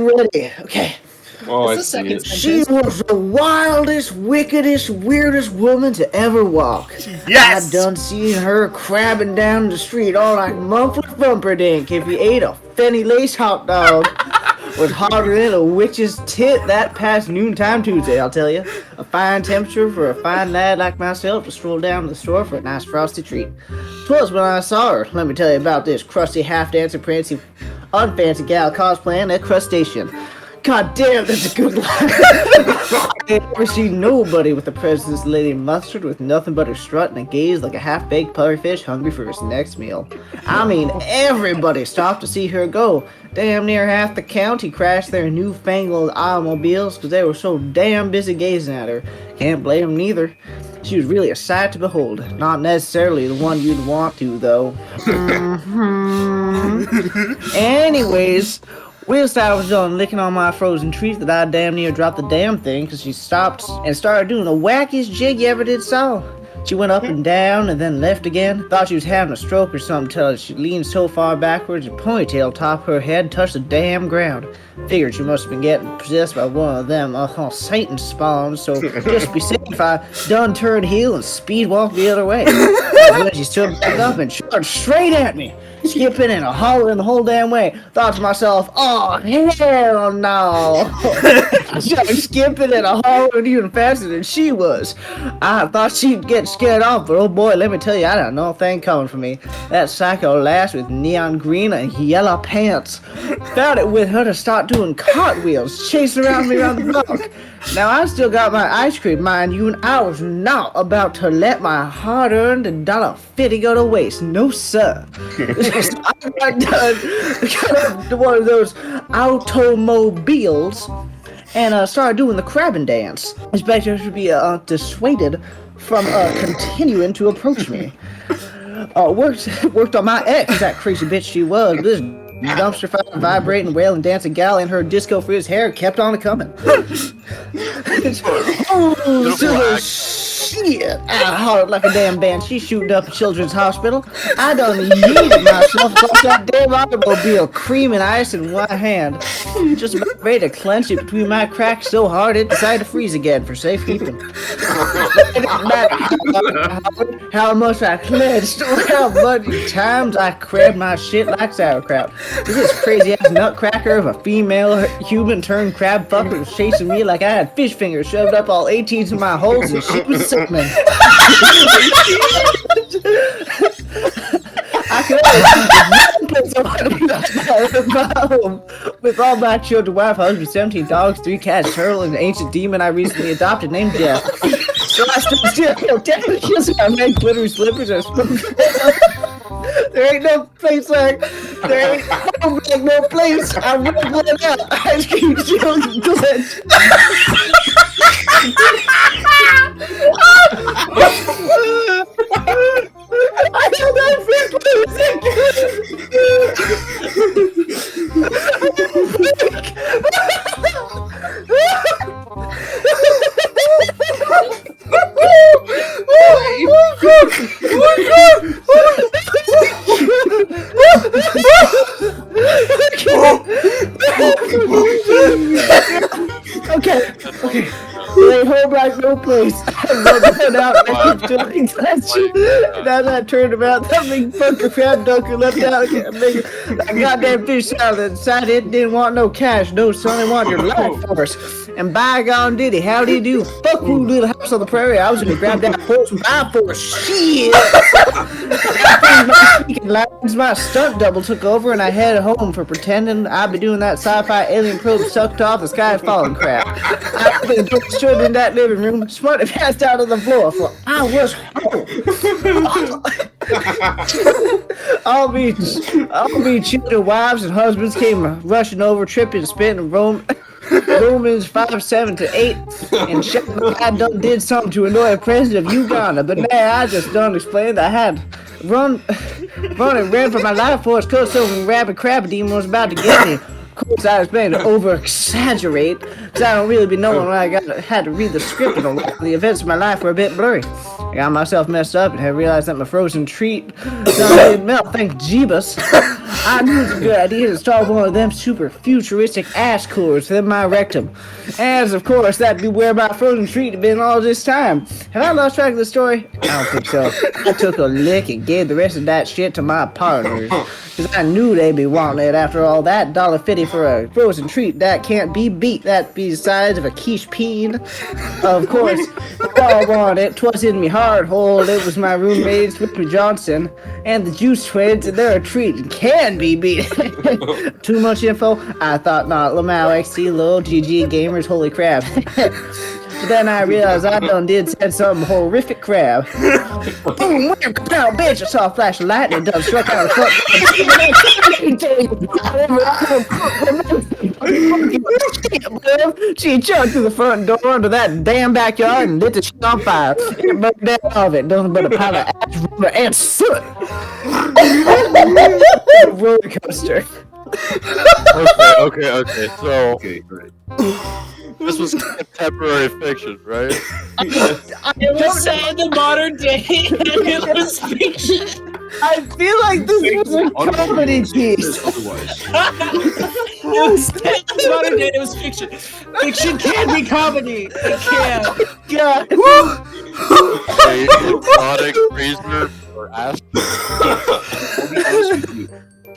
ready. Okay. Oh, I It's the see second it. She was the wildest, wickedest, weirdest woman to ever walk. Yes! I done seen her crabbing down the street all like Mumford Bumperdink if you ate a Fenny Lace hot dog. Was harder than a witch's tit that past noontime Tuesday, I'll tell you. A fine temperature for a fine lad like myself to stroll down to the store for a nice frosty treat. 'Twas when I saw her. Let me tell you about this crusty, half-dancing, prancy, unfancy gal cosplaying a crustacean. God damn, that's a good line. I ain't never seen nobody with the presence of Lady Mustard with nothing but her strut and a gaze like a half-baked pufferfish hungry for his next meal. I mean, everybody stopped to see her go. Damn near half the county crashed their newfangled automobiles because they were so damn busy gazing at her. Can't blame them neither. She was really a sight to behold. Not necessarily the one you'd want to, though. Anyways, whilst I was done licking on my frozen treat that I damn near dropped the damn thing because she stopped and started doing the wackiest jig you ever did saw. She went up and down and then left again. Thought she was having a stroke or something till she leaned so far backwards her ponytail top of her head touched the damn ground. Figured she must have been getting possessed by one of them Satan spawns, so just to be safe I done turned heel and speed walked the other way. When she stood back up and charged straight at me, skipping and hollering the whole damn way. Thought to myself, oh hell no. I started skipping and hollering even faster than she was. I thought she'd get scared off, but oh boy, let me tell you, I don't know a thing coming for me. That psycho lass with neon green and yellow pants. Found it with her to start doing cartwheels, chasing around me around the block. Now, I still got my ice cream, mind you, and I was not about to let my hard-earned $1.50 go to waste. No, sir. I got up to one of those automobiles and started doing the crabbing dance. Expected to be dissuaded from continuing to approach me. Worked on my ex, that crazy bitch she was. This dumpster fire, vibrating, wailing, dancing gal in her disco frizz hair kept on coming. Oh, silly shit! I hollered like a damn banshee shooting up a children's hospital. I done yeeted myself off that damn automobile, cream and ice in one hand. Just about ready to clench it between my cracks so hard it decided to freeze again for safekeeping. How much I clenched, how many times I crabbed my shit like sauerkraut. This crazy ass nutcracker of a female human turned crab fucker was chasing me like I had fish fingers shoved up all 18s of my holes and she was swimming. I could only with all my children, wife, husband, 17 dogs, 3 cats, turtle, and an ancient demon I recently adopted named Jeff. So I still definitely kissing my man glittery slippers and there ain't no place like no place. I'm rumbling up. Ice cream chills glitch. I know that Okay. They hold back no place. I'm running out. I keep doing that shit. Now that I turned about, that big fucker crab dunker left out. That goddamn fish out that decided it didn't want no cash. No, son, it wanted your life force. And by gone did he. How'd he do? Fuck you, little house on the prairie. I was gonna grab that horse by force. Shit! My stunt double took over and I headed home for pretending I'd be doing that sci-fi alien probe sucked off the sky falling crap. I've been stood in that living room, smartly passed out on the floor for I was home. all me children, wives, and husbands came rushing over, tripping, spitting, Romans 5:7 to 8, and I done did something to annoy the president of Uganda. But man, I just done explained I had run and ran for my life force cause some rabid crab demon was about to get me. Of course, I was planning to over-exaggerate, because I don't really be knowing when I had to read the script, and the events of my life were a bit blurry. I got myself messed up and had realized that my frozen treat didn't melt, thank Jeebus. I knew it was a good idea to install one of them super futuristic ass coolers within my rectum. As, of course, that'd be where my frozen treat had been all this time. Have I lost track of the story? I don't think so. I took a lick and gave the rest of that shit to my partners. Because I knew they'd be wanting it after all that. $1.50 for a frozen treat that can't be beat. That be the size of a quiche peen. Of course, I wanted it. 'Twas in me hard hole. It was my roommates, Whitney Johnson, and the Juice Twins, and they're a treat and can be beat. Too much info? I thought not. Lamau, XT, Low, GG, Gamers, holy crap. But then I realized I done said some horrific crap. Boom, wham, kapow, bitch! I saw a flash of lightning done struck out of the front. She chugged through the front door into that damn backyard and lit the shit on fire. It burned down all of it, nothing but a pile of ash, rubber, and soot. Roller coaster. Okay. So, this was contemporary fiction, right? It was set in the modern day, and it was fiction. I feel like this was a comedy piece. It was set in the modern day, it was fiction. Fiction can be comedy. It can. God. A exotic freezer or ass.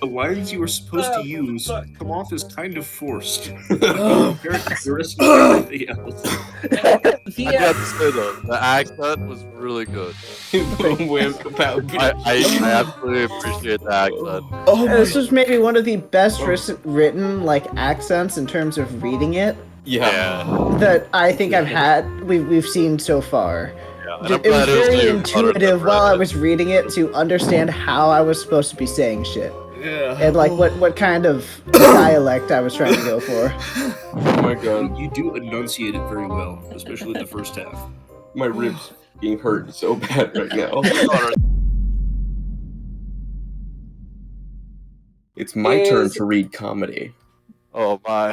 The lines you were supposed to use come off as kind of forced. Compared to the rest of everything else. I got to say though, the accent was really good. I absolutely appreciate the accent. This was maybe one of the best written like accents in terms of reading it. Yeah. That I think we've seen so far. Yeah, It was very intuitive while I was reading it to understand how I was supposed to be saying shit. Yeah. And like what kind of dialect I was trying to go for. Oh my god. You do enunciate it very well, especially the first half. My ribs being hurt so bad right now. It's my turn to read comedy. Oh my.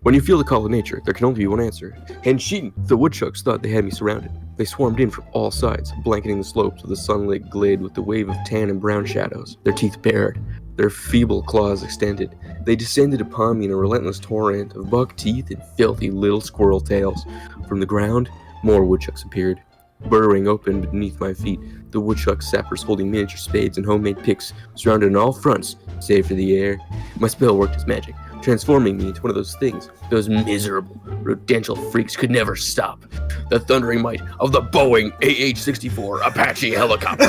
When you feel the call of nature, there can only be one answer. Henshin! The woodchucks thought they had me surrounded. They swarmed in from all sides, blanketing the slopes of the sunlit glade with the wave of tan and brown shadows, their teeth bared, their feeble claws extended. They descended upon me in a relentless torrent of buck teeth and filthy little squirrel tails. From the ground, more woodchucks appeared, burrowing open beneath my feet. The woodchuck sappers holding miniature spades and homemade picks, surrounded on all fronts, save for the air. My spell worked as magic, transforming me into one of those things those miserable, rodential freaks could never stop. The thundering might of the Boeing AH-64 Apache helicopter.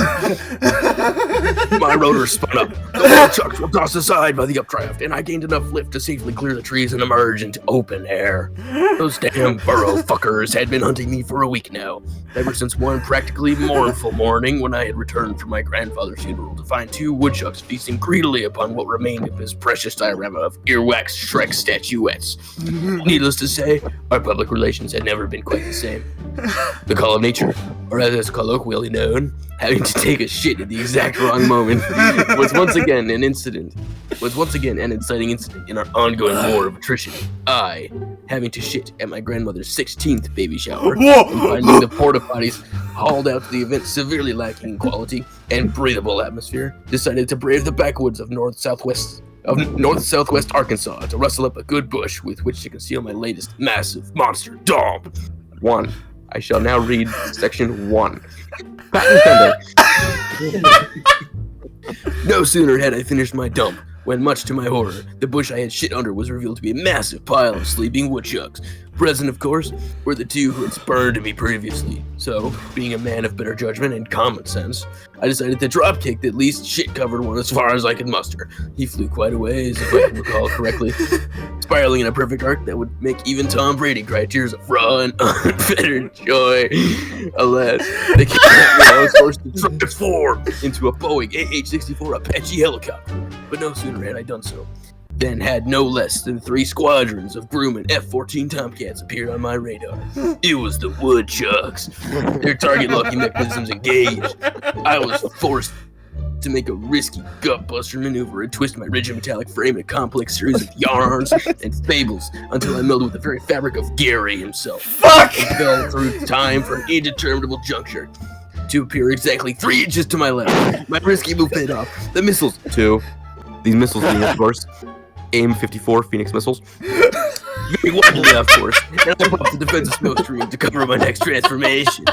My rotor spun up. The woodchucks were tossed aside by the updraft, and I gained enough lift to safely clear the trees and emerge into open air. Those damn burrow fuckers had been hunting me for a week now, ever since one practically mournful morning when I had returned from my grandfather's funeral to find two woodchucks feasting greedily upon what remained of his precious diorama of earwax Shrek statuettes. Needless to say, our public relations had never been quite the same. The call of nature, or as it's colloquially known, having to take a shit at the exact wrong moment, was once again an inciting incident in our ongoing war of attrition. I, having to shit at my grandmother's 16th baby shower, and finding the porta potties hauled out to the event severely lacking in quality and breathable atmosphere, decided to brave the backwoods of north-southwest Arkansas to rustle up a good bush with which to conceal my latest massive monster dump. 1. I shall now read section 1. Patent pending. No sooner had I finished my dump when, much to my horror, the bush I had shit under was revealed to be a massive pile of sleeping woodchucks. Present, of course, were the two who had spurned me previously. So, being a man of better judgment and common sense, I decided to dropkick the least shit-covered one as far as I could muster. He flew quite a ways, if I can recall correctly, spiraling in a perfect arc that would make even Tom Brady cry tears of raw and unfettered joy. Alas, the cat I was forced to transform into a Boeing AH-64 Apache helicopter. But no sooner had I done so, then had no less than 3 squadrons of Grumman F-14 Tomcats appeared on my radar. It was the woodchucks. Their target locking mechanisms engaged. I was forced to make a risky gut-buster maneuver and twist my rigid metallic frame in a complex series of yarns and fables until I melded with the very fabric of Gary himself. Fuck! And fell through time for an indeterminable juncture to appear exactly 3 inches to my left. My risky move paid off. The missiles, 2. These missiles being, of course, AIM-54 Phoenix missiles. Very wildly, of course, and I popped the defensive smoke screen to cover my next transformation.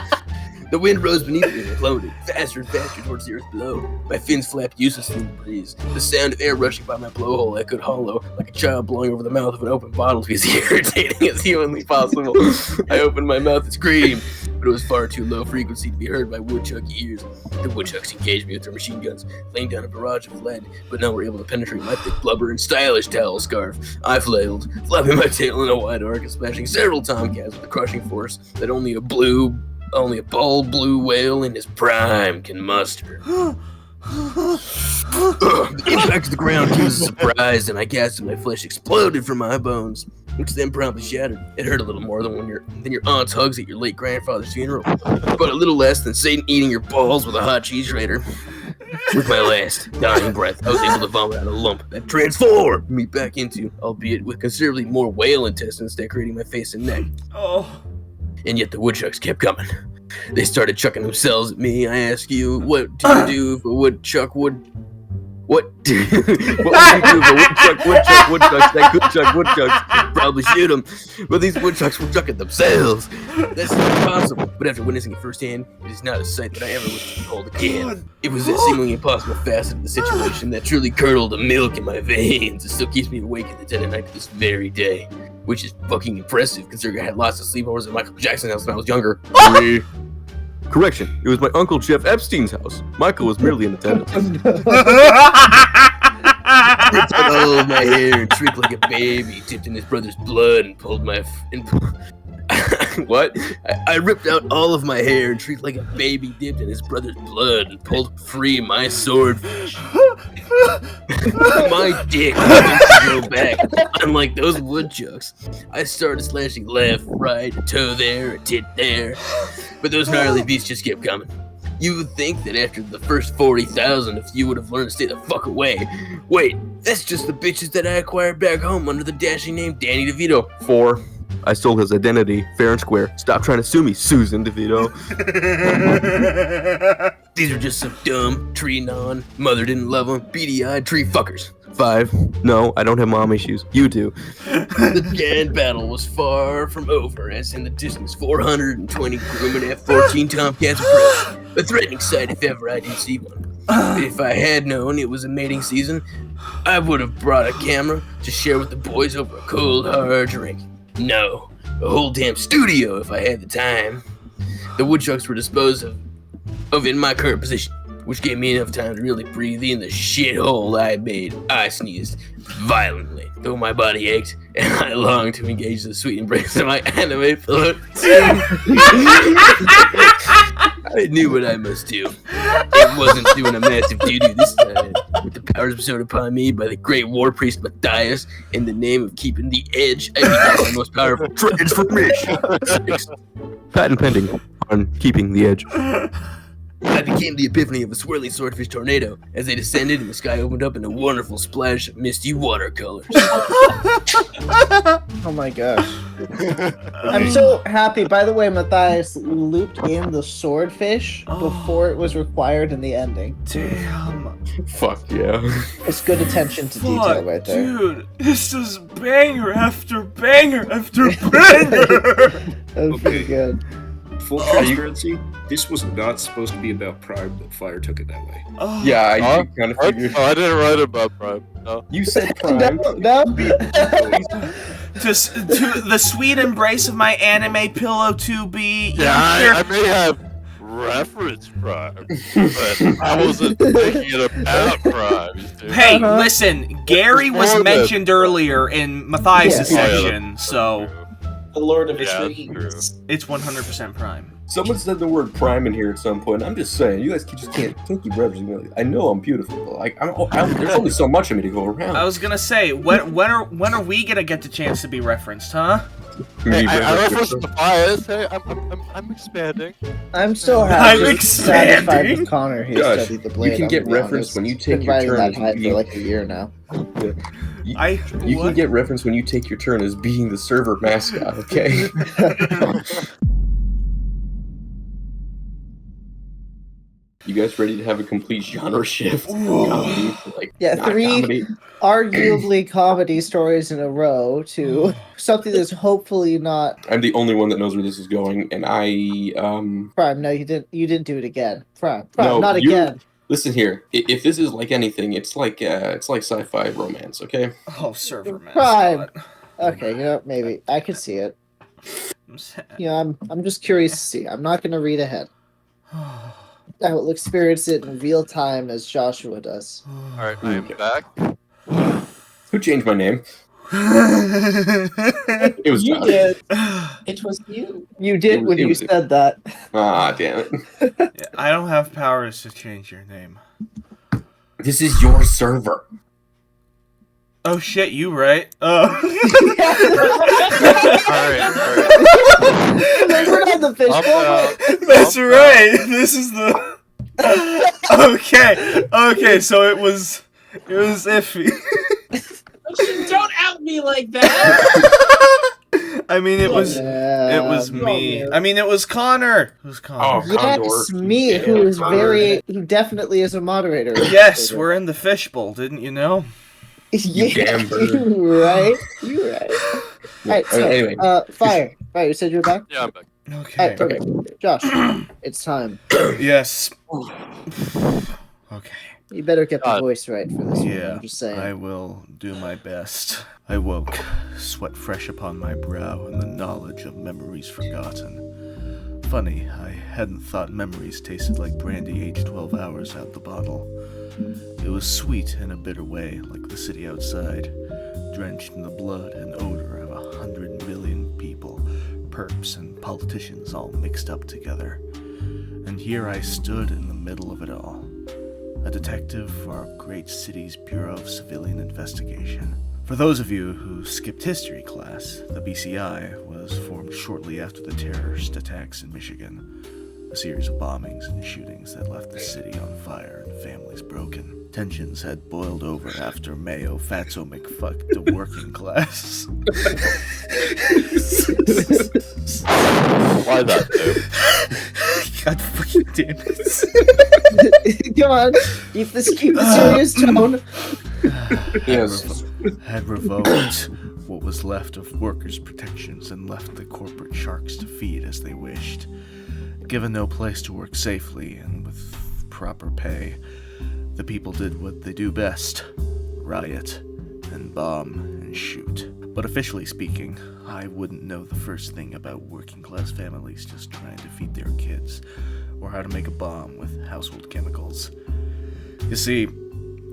The wind rose beneath me and floated faster and faster towards the earth below. My fins flapped uselessly in the breeze. The sound of air rushing by my blowhole echoed hollow, like a child blowing over the mouth of an open bottle to be as irritating as humanly possible. I opened my mouth to scream, but it was far too low frequency to be heard by woodchuck ears. The woodchucks engaged me with their machine guns, laying down a barrage of lead, but none were able to penetrate my thick blubber and stylish towel scarf. I flailed, flapping my tail in a wide arc and smashing several tomcats with a crushing force that only a bold blue whale in his prime can muster. The impact of the ground came as a surprise, and I gasped and my flesh exploded from my bones, which then promptly shattered. It hurt a little more than your aunt's hugs at your late grandfather's funeral, but a little less than Satan eating your balls with a hot cheese grater. With my last dying breath, I was able to vomit out a lump that transformed me back into, albeit with considerably more whale intestines decorating my face and neck. Oh. And yet the woodchucks kept coming. They started chucking themselves at me. I ask you, what do you do if a woodchuck would... What What would you do if a woodchucks, that woodchucks, probably shoot them. But these woodchucks were chucking themselves. That's impossible. But after witnessing it firsthand, it is not a sight that I ever wish to behold again. It was that seemingly impossible facet of the situation that truly curdled the milk in my veins. It still keeps me awake at the dead of night to this very day. Which is fucking impressive, considering I had lots of sleepovers at Michael Jackson's house when I was younger. Correction, it was my Uncle Jeff Epstein's house. Michael was merely in attendance. Ripped out all of my hair and shrieked like a baby, dipped in his brother's blood and pulled my... What? I ripped out all of my hair and shrieked like a baby, dipped in his brother's blood and pulled free my sword. My dick didn't go back. Unlike those woodchucks, I started slashing left, right, a toe there, a tit there. But those gnarly beasts just kept coming. You would think that after the first 40,000, if you would have learned to stay the fuck away. Wait, that's just the bitches that I acquired back home under the dashing name Danny DeVito. 4. I stole his identity, fair and square. Stop trying to sue me, Susan DeVito. These are just some dumb, tree-gnawing, mother didn't love them, beady-eyed tree fuckers. 5. No, I don't have mom issues. You do. The grand battle was far from over, as in the distance 420 Grumman F-14 Tomcats approached. A threatening sight if ever I did see one. If I had known it was a mating season, I would have brought a camera to share with the boys over a cold, hard drink. No, a whole damn studio if I had the time. The woodchucks were disposed of in my current position, which gave me enough time to really breathe in the shithole I made. I sneezed violently, though my body ached, and I longed to engage the sweet embrace of my anime pillow. I knew what I must do. It wasn't doing a massive doo-doo this time. With the powers bestowed upon me by the great war priest Matthias, in the name of keeping the edge, I became my most powerful transformation. Patent pending on keeping the edge. I became the epiphany of a swirling swordfish tornado. As they descended and the sky opened up in a wonderful splash of misty watercolors. Oh my gosh. I'm so happy. By the way, Matthias looped in the swordfish before it was required in the ending. Damn. Fuck yeah. It's good attention to detail right there. Dude, this is banger after banger after banger. That was pretty good. Full transparency, this was not supposed to be about Prime, but Fire took it that way. Yeah, I kind of figured. Oh, I didn't write about Prime. No. You said Prime. No. To the sweet embrace of my anime pillow to be. Yeah, I may have referenced Prime, but I wasn't thinking it about Prime. Hey, listen, Gary was mentioned earlier in Matthias' section, so. The Lord of the Trees. It's 100% Prime. Someone said the word Prime in here at some point. I'm just saying, you guys just can't keep referencing me. I know I'm beautiful, but like, there's only so much of me to go around. I was gonna say, when are we gonna get the chance to be referenced, huh? Hey, I referenced Matthias. Hey, I'm expanding. I'm still satisfied with Connor. He studied the blade. You can get referenced when you take your turn. That high for like a year now. Yeah. You can get reference when you take your turn as being the server mascot, okay? You guys ready to have a complete genre shift? Comedy, like, yeah, 3 comedy. Arguably comedy stories in a row to something that's hopefully not. I'm the only one that knows where this is going, and Prime, no, you didn't. You didn't do it again. Prime, no, not again. Listen here. If this is like anything, it's like sci-fi romance. Okay. Oh, server man. Prime. Okay, you know, maybe I could see it. I'm just curious to see. I'm not gonna read ahead. I will experience it in real time as Joshua does. Alright, I am back. Who changed my name? It was you Josh. did. It was you. You did when you said that. Ah, damn it. Yeah, I don't have powers to change your name. This is your server. Oh shit, you right? Oh. Alright. We're not the fish. That's right. This is the. Okay. So it was Iffy. Don't out me like that. I mean, it was me. I mean, it was Connor. It was Connor. Oh, Condor. Yes, me, who is Connor. he definitely is a moderator. Yes, we're in the fishbowl, didn't you know? Yeah, damn bird. you right. All right, so, anyway. Fire, you said you were back? Yeah, I'm back. Okay. All right, perfect. Josh, it's time. Yes. Okay. You better get the voice right for this one. Yeah, I'm just saying. I will do my best. I woke, sweat fresh upon my brow, and the knowledge of memories forgotten. Funny, I hadn't thought memories tasted like brandy aged 12 hours out the bottle. It was sweet in a bitter way, like the city outside, drenched in the blood and odor of 100 million people, perps and politicians all mixed up together. And here I stood in the middle of it all. A detective for our great city's Bureau of Civilian Investigation. For those of you who skipped history class, the BCI was formed shortly after the terrorist attacks in Michigan. A series of bombings and shootings that left the city on fire and families broken. Tensions had boiled over after Mayo Fatso McFucked the working class. Why that, dude? God fucking damn it. Come on, keep the serious tone. Yes. Had revoked what was left of workers' protections and left the corporate sharks to feed as they wished. Given no place to work safely and with proper pay, the people did what they do best: riot and bomb and shoot. But officially speaking, I wouldn't know the first thing about working-class families just trying to feed their kids, or how to make a bomb with household chemicals. You see,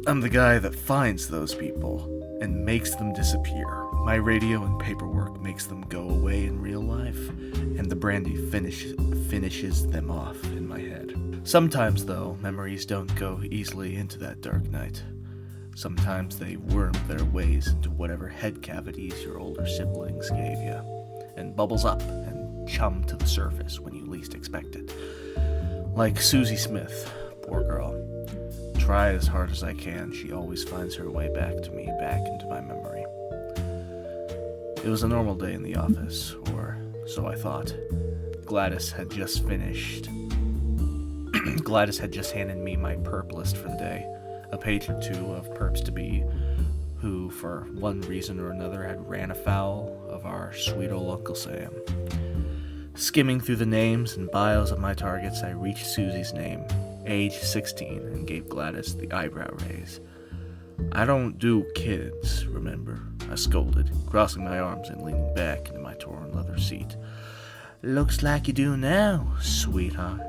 I'm the guy that finds those people and makes them disappear. My radio and paperwork makes them go away in real life, and the brandy finishes them off in my head. Sometimes, though, memories don't go easily into that dark night. Sometimes they worm their ways into whatever head cavities your older siblings gave you, and bubbles up and chum to the surface when you least expect it. Like Susie Smith, poor girl. Try as hard as I can, she always finds her way back to me, back into my memory. It was a normal day in the office, or so I thought. Gladys had just handed me my perp list for the day, a page or two of perps to be who, for one reason or another, had ran afoul of our sweet old Uncle Sam. Skimming through the names and bios of my targets, I reached Susie's name, age 16, and gave Gladys the eyebrow raise. I don't do kids, remember? I scolded, crossing my arms and leaning back into my torn leather seat. Looks like you do now, sweetheart.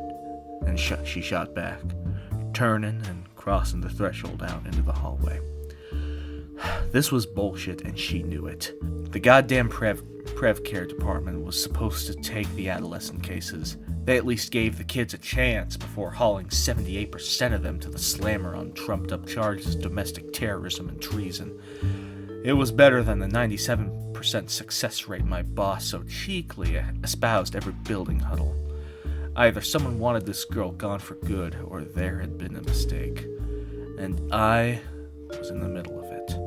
And she shot back, turning and crossing the threshold out into the hallway. This was bullshit, and she knew it. The goddamn Prev Care department was supposed to take the adolescent cases. They at least gave the kids a chance before hauling 78% of them to the slammer on trumped-up charges of domestic terrorism and treason. It was better than the 97% success rate my boss so cheekily espoused every building huddle. Either someone wanted this girl gone for good, or there had been a mistake. And I was in the middle of it.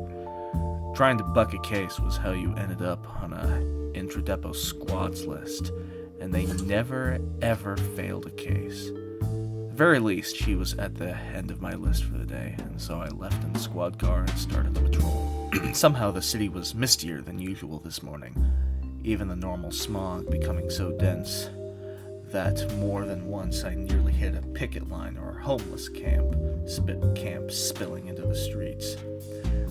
Trying to buck a case was how you ended up on a intra-depot squads list, and they never, ever failed a case. At the very least, she was at the end of my list for the day, and so I left in the squad car and started the patrol. Somehow the city was mistier than usual this morning, even the normal smog becoming so dense that more than once I nearly hit a picket line or a homeless camp spilling into the streets.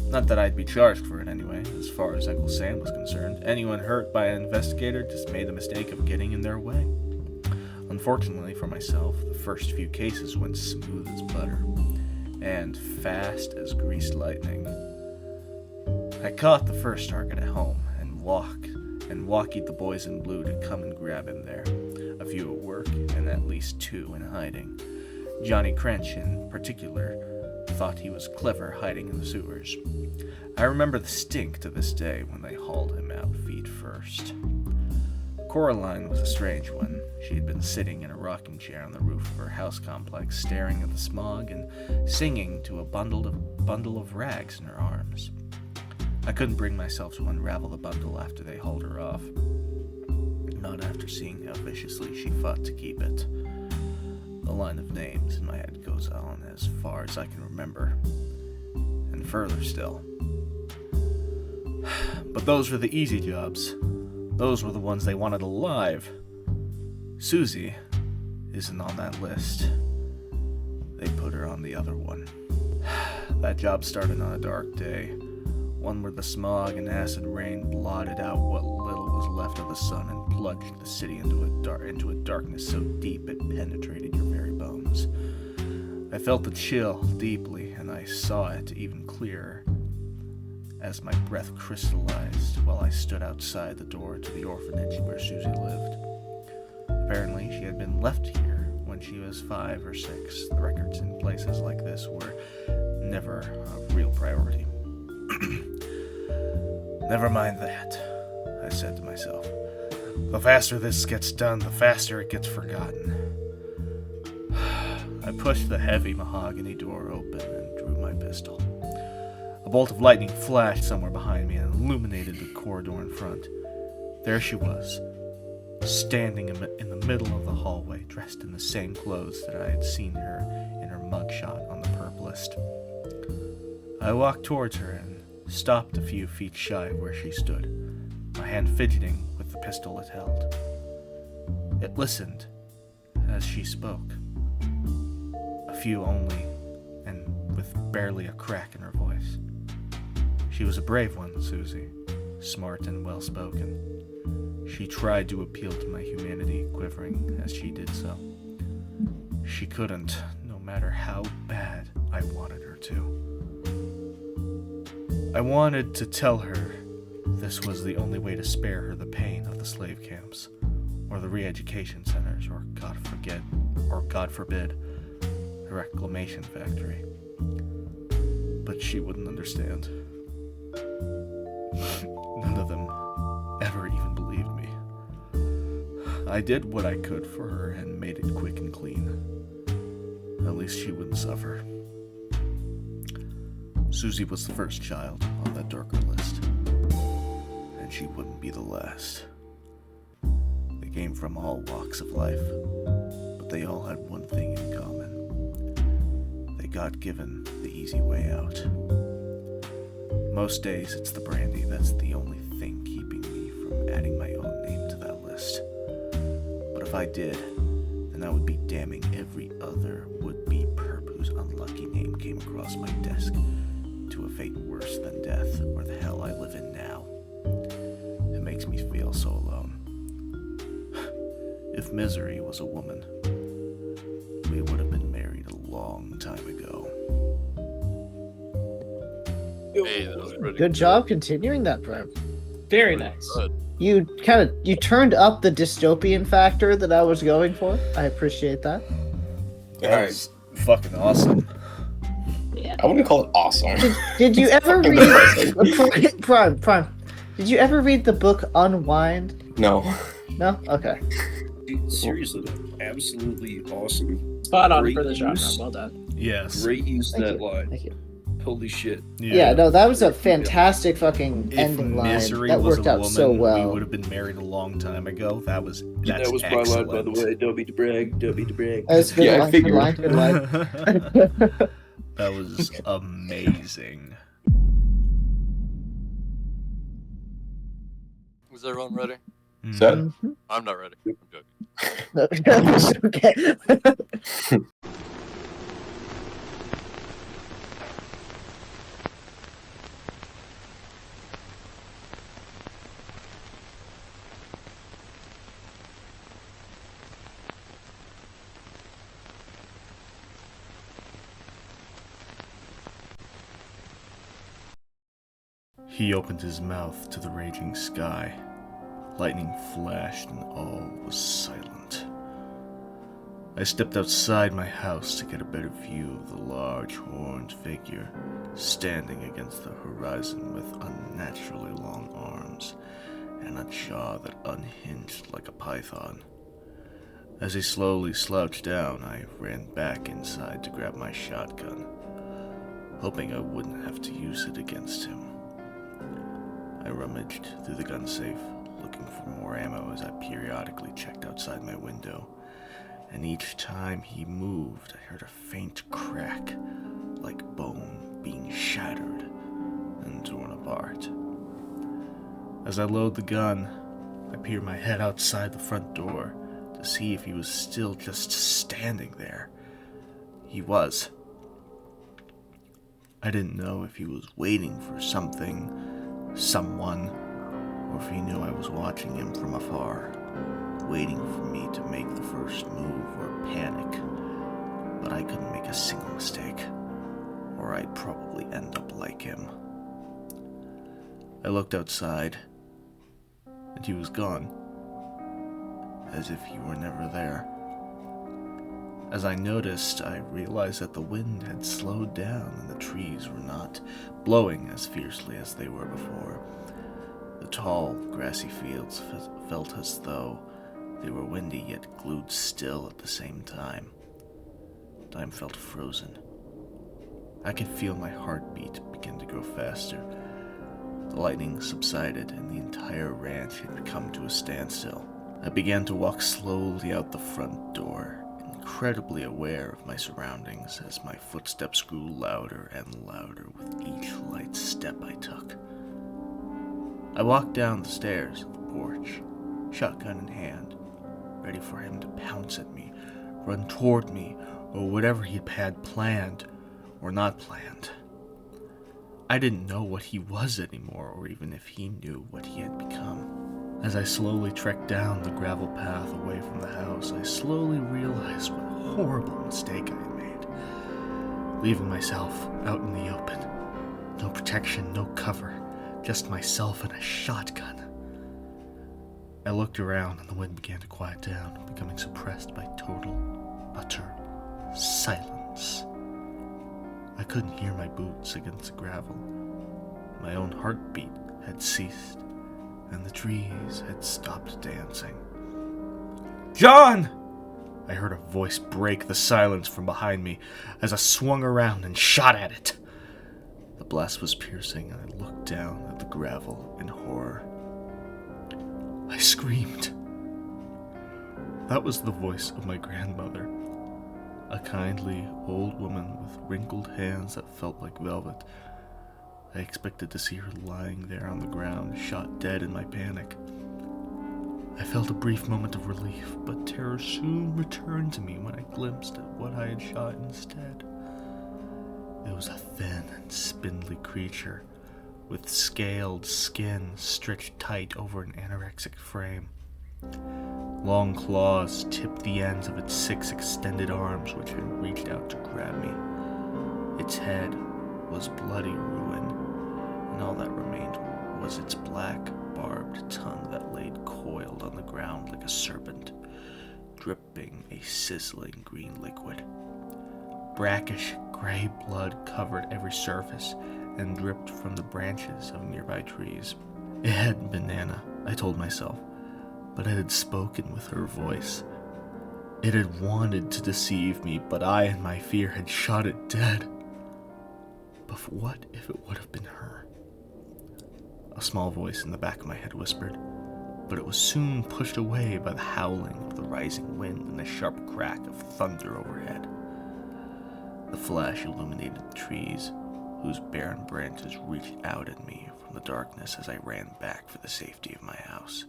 Not that I'd be charged for it anyway, as far as Uncle Sam was concerned. Anyone hurt by an investigator just made the mistake of getting in their way. Unfortunately for myself, the first few cases went smooth as butter, and fast as greased lightning. I caught the first target at home, and walkied the boys in blue to come and grab him there. A few at work, and at least 2 in hiding. Johnny Crench, in particular, thought he was clever hiding in the sewers. I remember the stink to this day when they hauled him out feet first. Coraline was a strange one. She had been sitting in a rocking chair on the roof of her house complex, staring at the smog and singing to a bundle of rags in her arms. I couldn't bring myself to unravel the bundle after they hauled her off. Not after seeing how viciously she fought to keep it. The line of names in my head goes on as far as I can remember, and further still. But those were the easy jobs. Those were the ones they wanted alive. Susie isn't on that list. They put her on the other one. That job started on a dark day, one where the smog and acid rain blotted out what little was left of the sun and plunged the city into a darkness so deep it penetrated your very bones. I felt the chill deeply, and I saw it even clearer as my breath crystallized while I stood outside the door to the orphanage where Susie lived. Apparently, she had been left here when she was 5 or 6. The records in places like this were never a real priority. Never mind that, I said to myself. The faster this gets done, the faster it gets forgotten. I pushed the heavy mahogany door open and drew my pistol. A bolt of lightning flashed somewhere behind me and illuminated the corridor in front. There she was, standing in the middle of the hallway, dressed in the same clothes that I had seen her in her mugshot on the perp list. I walked towards her and stopped a few feet shy of where she stood, my hand fidgeting with the pistol it held. It listened as she spoke. A few only, and with barely a crack in her voice. She was a brave one, Susie, smart and well-spoken. She tried to appeal to my humanity, quivering as she did so. She couldn't, no matter how bad I wanted her to. I wanted to tell her this was the only way to spare her the pain of the slave camps, or the re-education centers, or God forbid, the reclamation factory. But she wouldn't understand. None of them ever even believed me. I did what I could for her and made it quick and clean. At least she wouldn't suffer. Susie was the first child on that darker list, and she wouldn't be the last. They came from all walks of life, but they all had one thing in common. They got given the easy way out. Most days it's the brandy that's the only thing keeping me from adding my own name to that list. But if I did, then I would be damning every other would-be perp whose unlucky name came across my desk to a fate worse than death or the hell I live in now. It makes me feel so alone. If Misery was a woman, we would have been married a long time ago. Hey, that was pretty Good job continuing that, Prime. Very nice. good. You turned up the dystopian factor that I was going for. I appreciate that. That was fucking awesome. I wouldn't call it awesome. Did you ever read Prime? Did you ever read the book Unwind? No. No? Okay. Dude, seriously, absolutely awesome. Spot on Great for the genre. use. Well done. Yes. Great use of Thank that you. line. Thank you. Holy shit. Yeah, no, that was a fantastic fucking If ending line. Misery That was worked a out woman, so we well. would have been married a long time ago. That's That was my line, by the way. Don't be to brag. Don't be to brag. That was a good Yeah, I line, figured. good line. That was amazing. Was everyone ready? Set? Mhm. I'm not ready. I'm joking. Okay. He opened his mouth to the raging sky. Lightning flashed and all was silent. I stepped outside my house to get a better view of the large horned figure standing against the horizon with unnaturally long arms and a jaw that unhinged like a python. As he slowly slouched down, I ran back inside to grab my shotgun, hoping I wouldn't have to use it against him. I rummaged through the gun safe, looking for more ammo as I periodically checked outside my window, and each time he moved, I heard a faint crack, like bone being shattered and torn apart. As I load the gun, I peer my head outside the front door to see if he was still just standing there. He was. I didn't know if he was waiting for something, someone, or if he knew I was watching him from afar, waiting for me to make the first move or panic. But I couldn't make a single mistake, or I'd probably end up like him. I looked outside, and he was gone, as if he were never there. As I noticed, I realized that the wind had slowed down and the trees were not blowing as fiercely as they were before. The tall, grassy fields felt as though they were windy yet glued still at the same time. Time felt frozen. I could feel my heartbeat begin to grow faster. The lightning subsided and the entire ranch had come to a standstill. I began to walk slowly out the front door, incredibly aware of my surroundings as my footsteps grew louder and louder with each light step I took. I walked down the stairs of the porch, shotgun in hand, ready for him to pounce at me, run toward me, or whatever he had planned or not planned. I didn't know what he was anymore, or even if he knew what he had become. As I slowly trekked down the gravel path away from the house, I slowly realized what a horrible mistake I had made. Leaving myself out in the open. No protection, no cover, just myself and a shotgun. I looked around and the wind began to quiet down, becoming suppressed by total, utter silence. I couldn't hear my boots against the gravel. My own heartbeat had ceased, and the trees had stopped dancing. "John!" I heard a voice break the silence from behind me as I swung around and shot at it. The blast was piercing, and I looked down at the gravel in horror. I screamed. That was the voice of my grandmother, a kindly old woman with wrinkled hands that felt like velvet. I expected to see her lying there on the ground, shot dead in my panic. I felt a brief moment of relief, but terror soon returned to me when I glimpsed at what I had shot instead. It was a thin and spindly creature, with scaled skin stretched tight over an anorexic frame. Long claws tipped the ends of its 6 extended arms, which had reached out to grab me. Its head was bloody ruin, and all that remained was its black, barbed tongue that laid coiled on the ground like a serpent, dripping a sizzling green liquid. Brackish gray blood covered every surface and dripped from the branches of nearby trees. It hadn't been Nana, I told myself, but it had spoken with her voice. It had wanted to deceive me, but I, in my fear, had shot it dead. But what if it would have been her? A small voice in the back of my head whispered, but it was soon pushed away by the howling of the rising wind and the sharp crack of thunder overhead. The flash illuminated the trees, whose barren branches reached out at me from the darkness as I ran back for the safety of my house,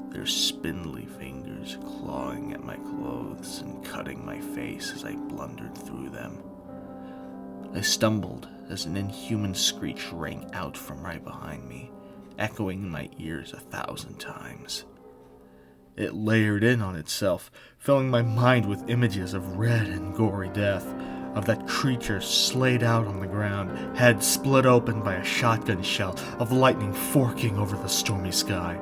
their spindly fingers clawing at my clothes and cutting my face as I blundered through them. I stumbled as an inhuman screech rang out from right behind me, echoing in my ears 1,000 times. It layered in on itself, filling my mind with images of red and gory death, of that creature slayed out on the ground, head split open by a shotgun shell, of lightning forking over the stormy sky.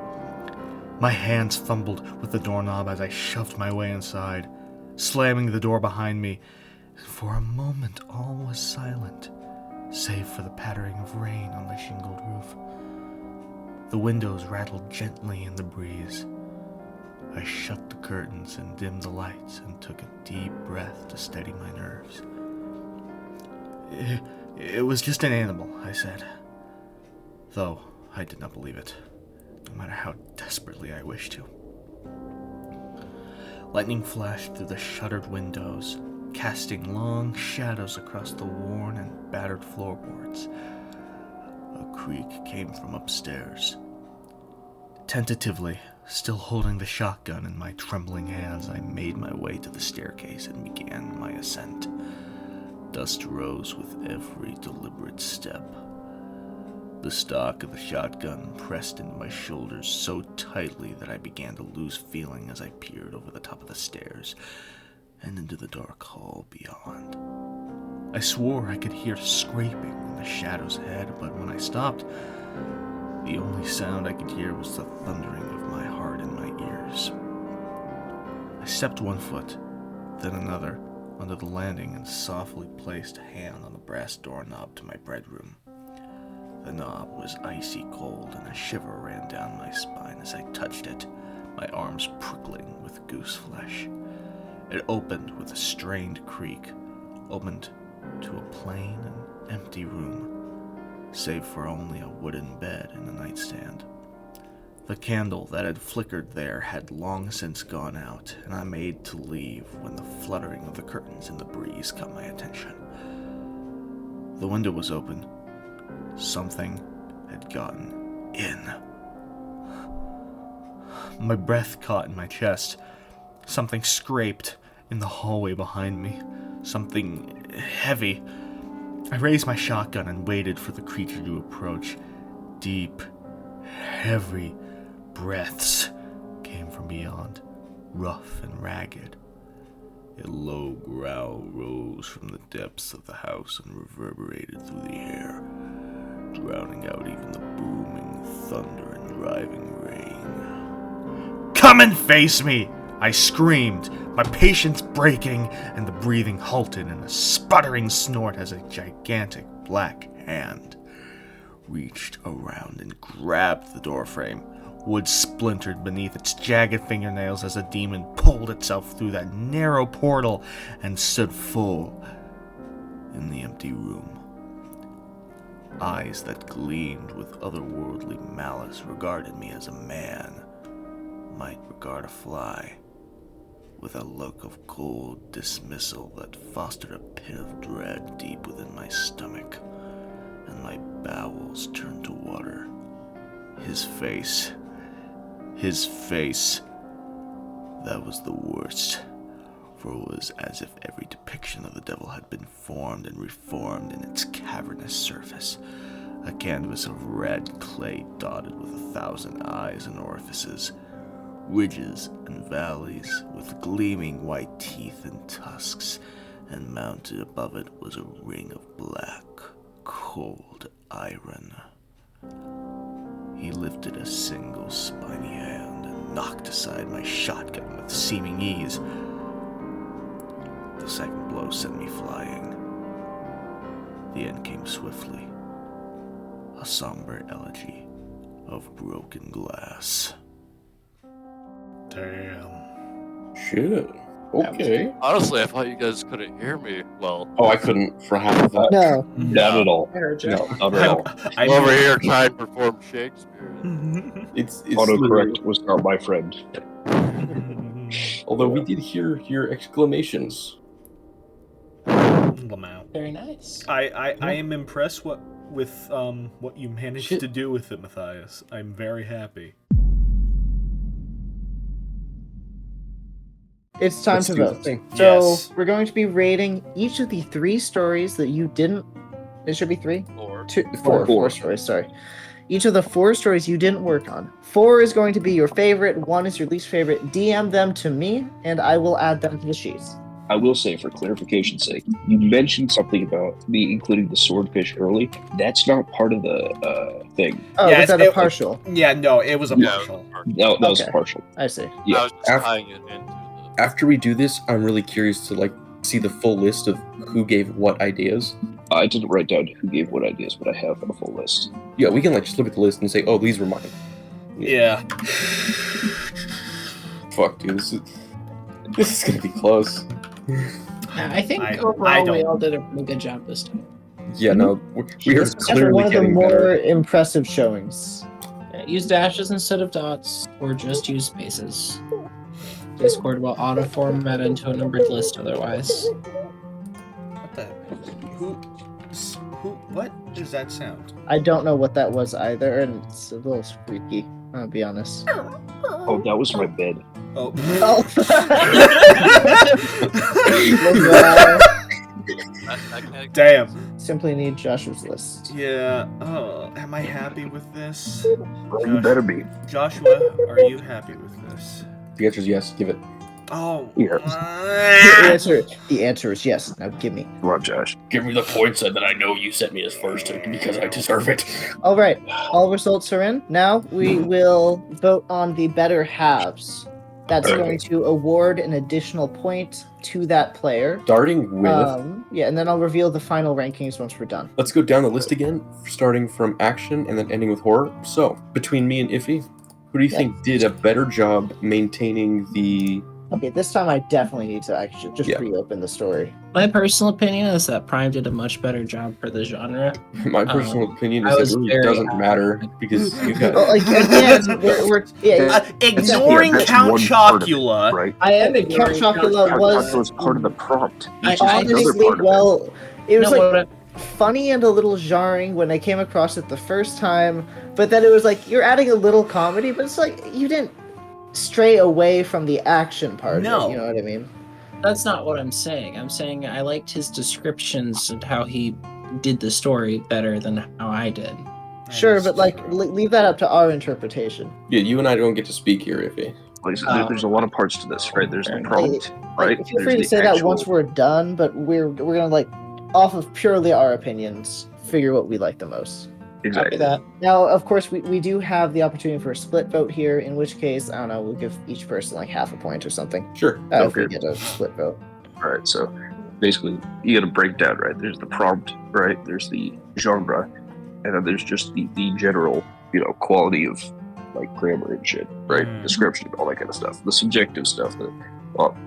My hands fumbled with the doorknob as I shoved my way inside, slamming the door behind me, and for a moment all was silent, save for the pattering of rain on the shingled roof. The windows rattled gently in the breeze. I shut the curtains and dimmed the lights and took a deep breath to steady my nerves. It was just an animal, I said, though I did not believe it, no matter how desperately I wished to. Lightning flashed through the shuttered windows, casting long shadows across the worn and battered floorboards. A creak came from upstairs. Tentatively, still holding the shotgun in my trembling hands, I made my way to the staircase and began my ascent. Dust rose with every deliberate step. The stock of the shotgun pressed into my shoulders so tightly that I began to lose feeling as I peered over the top of the stairs and into the dark hall beyond. I swore I could hear scraping in the shadows ahead, but when I stopped, the only sound I could hear was the thundering of my heart in my ears. I stepped one foot, then another, onto the landing and softly placed a hand on the brass doorknob to my bedroom. The knob was icy cold, and a shiver ran down my spine as I touched it, my arms prickling with goose flesh. It opened with a strained creak, opened to a plain and empty room, save for only a wooden bed and a nightstand. The candle that had flickered there had long since gone out, and I made to leave when the fluttering of the curtains in the breeze caught my attention. The window was open. Something had gotten in. My breath caught in my chest. Something scraped in the hallway behind me. Something heavy. I raised my shotgun and waited for the creature to approach. Deep, heavy breaths came from beyond, rough and ragged. A low growl rose from the depths of the house and reverberated through the air, drowning out even the booming thunder and driving rain. "Come and face me!" I screamed, my patience breaking, and the breathing halted in a sputtering snort as a gigantic black hand reached around and grabbed the doorframe. Wood splintered beneath its jagged fingernails as the demon pulled itself through that narrow portal and stood full in the empty room. Eyes that gleamed with otherworldly malice regarded me as a man might regard a fly, with a look of cold dismissal that fostered a pit of dread deep within my stomach, and my bowels turned to water. His face, that was the worst, for it was as if every depiction of the devil had been formed and reformed in its cavernous surface, a canvas of red clay dotted with 1,000 eyes and orifices, ridges and valleys with gleaming white teeth and tusks, and mounted above it was a ring of black, cold iron. He lifted a single spiny hand and knocked aside my shotgun with seeming ease. The second blow sent me flying. The end came swiftly, a somber elegy of broken glass. Damn. Shit. Okay. Honestly, I thought you guys couldn't hear me well. Oh, I couldn't for half of that. No. Not at all. No. Not at all. I'm over here trying to perform Shakespeare. It's Autocorrect was not my friend. Although we did hear your exclamations. Lamau. Very nice. I am impressed with what you managed to do with it, Matthias. I'm very happy. It's time Let's to do vote. this. So Yes. we're going to be rating each of the 3 stories that you didn't. It should be 3. Or 2, Four. 4 stories. Sorry. Each of the 4 stories you didn't work on. 4 is going to be your favorite. 1 is your least favorite. DM them to me, and I will add them to the sheets. I will say, for clarification's sake, you mentioned something about me including the swordfish early. That's not part of the thing. Oh, Yeah, was that it- a partial? Yeah, no, it was a Yeah. partial. No, that was Okay. partial. I see. Yeah. I was just tying it into After we do this, I'm really curious to see the full list of who gave what ideas. I didn't write down who gave what ideas, but I have a full list. Yeah, we can just look at the list and say, oh, these were mine. Yeah. Fuck, dude, this is gonna be close. I think I overall we don't- all did a pretty good job this time. Yeah, no, we are It's definitely clearly one of the getting more better. impressive showings. Use dashes instead of dots, or just use spaces. Discord will auto-format into a numbered list otherwise. What the? Who? What does that sound? I don't know what that was either, and it's a little freaky, I'll be honest. Oh, that was my bed. Oh. Oh. Damn. Simply need Joshua's list. Yeah. Oh, am I happy with this? Well, you better be. Joshua, are you happy with this? The answer is yes. Give it. Oh. Yeah. The answer is yes. Now give me. Come on, Josh. Give me the points that I know you set me as first because I deserve it. All right. All results are in. Now we will vote on the better halves. That's going to award an additional point to that player. Starting with... yeah, and then I'll reveal the final rankings once we're done. Let's go down the list again, starting from action and then ending with horror. So, between me and Iffy, who do you think did a better job maintaining the... Okay, this time I definitely need to actually just reopen the story. My personal opinion is that Prime did a much better job for the genre. My personal opinion is that it really doesn't matter because you got... Well, like, again, we're ignoring Count Chocula. Right? I am Count Chocula was part of the prompt. Honestly, well, it was funny and a little jarring when I came across it the first time, but then it was like, you're adding a little comedy, but it's like, you didn't stray away from the action part. No. You know what I mean? That's not what I'm saying. I'm saying I liked his descriptions and how he did the story better than how I did. Sure, but like, leave that up to our interpretation. Yeah, you and I don't get to speak here, Iffy. There's a lot of parts to this, right? There's the prompt, right? Feel free to say that once we're done, but we're gonna, like, off of purely our opinions, figure what we like the most. Exactly. That. Now, of course, we do have the opportunity for a split vote here, in which case, I don't know, we'll give each person like half a point or something. Sure. If we get a split vote. All right, so basically, you got to break down, right? There's the prompt, right? There's the genre, and then there's just the general, quality of like grammar and shit, right? Description, all that kind of stuff. The subjective stuff,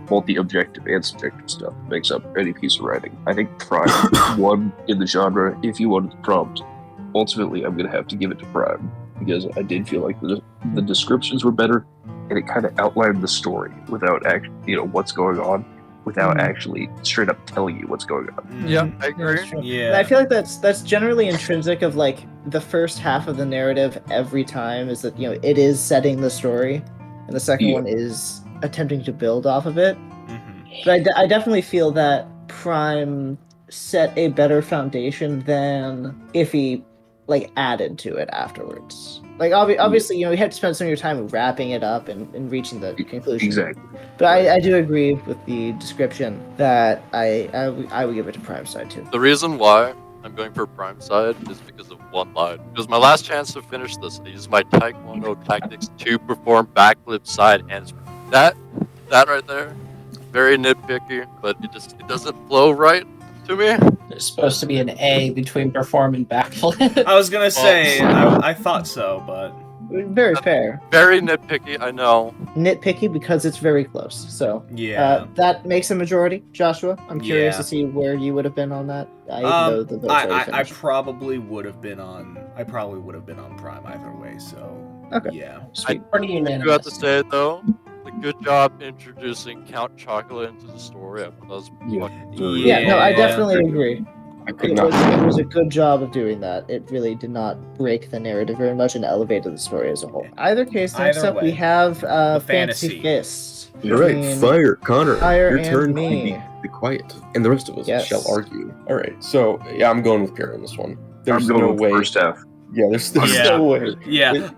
both the objective and subjective stuff makes up any piece of writing. I think Prime won in the genre. If you wanted the prompt, ultimately, I'm going to have to give it to Prime because I did feel like the descriptions were better, and it kind of outlined the story without actually, what's going on, without actually straight up telling you what's going on. Yeah, I agree. Yeah. I feel like that's generally intrinsic of like the first half of the narrative every time is that it is setting the story, and the second one is attempting to build off of it. But I definitely feel that Prime set a better foundation than Iffy added to it afterwards. Like obviously, you had to spend some of your time wrapping it up and reaching the conclusion. Exactly. But I do agree with the description that I would give it to Prime side too. The reason why I'm going for Prime side is because of one line. It was my last chance to finish this. I used my Taekwondo tactics to perform backflip side handspring. That right there, very nitpicky, but it doesn't flow right to me. There's supposed to be an A between perform and backflip. I was gonna say, I thought so, but... Very fair. Very nitpicky, I know. Nitpicky because it's very close. So yeah, that makes a majority. Joshua, I'm curious to see where you would have been on that. I probably would have been on. I probably would have been on Prime either way. So okay, yeah. Sweet. Pretty unanimous. You have to say it though. Good job introducing Count Chocula into the story. No, I definitely agree. It was a good job of doing that. It really did not break the narrative very much and elevated the story as a whole. Either case, next up we have Fantasy Fists. You're right, fire, Connor. Your turn to me. be quiet, and the rest of us shall argue. All right, so yeah, I'm going with Pierre on this one. There's no way. First half. Yeah, there's no way. Yeah,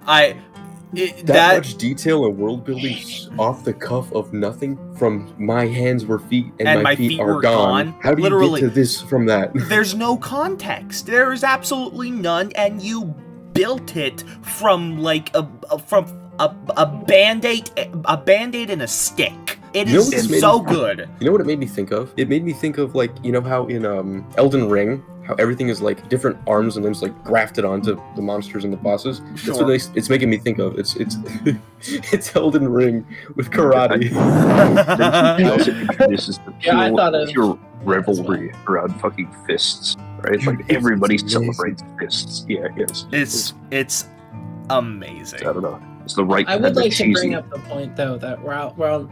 that much detail and world building off the cuff of nothing from my hands were feet and my feet are gone. How do you get to this from that? There's no context. There is absolutely none, and you built it from like a band-aid and a stick. It is so good. You know what it made me think of? It made me think of how in Elden Ring, how everything is like different arms and limbs like grafted onto the monsters and the bosses. Sure. That's what it's making me think of. It's it's Elden Ring with karate. This is the pure revelry around fucking fists. right? It's like Dude, it's everybody amazing. celebrates fists. Yeah, It's amazing. I don't know. It's the right I kind would of like to bring cheesy. up the point, though, that while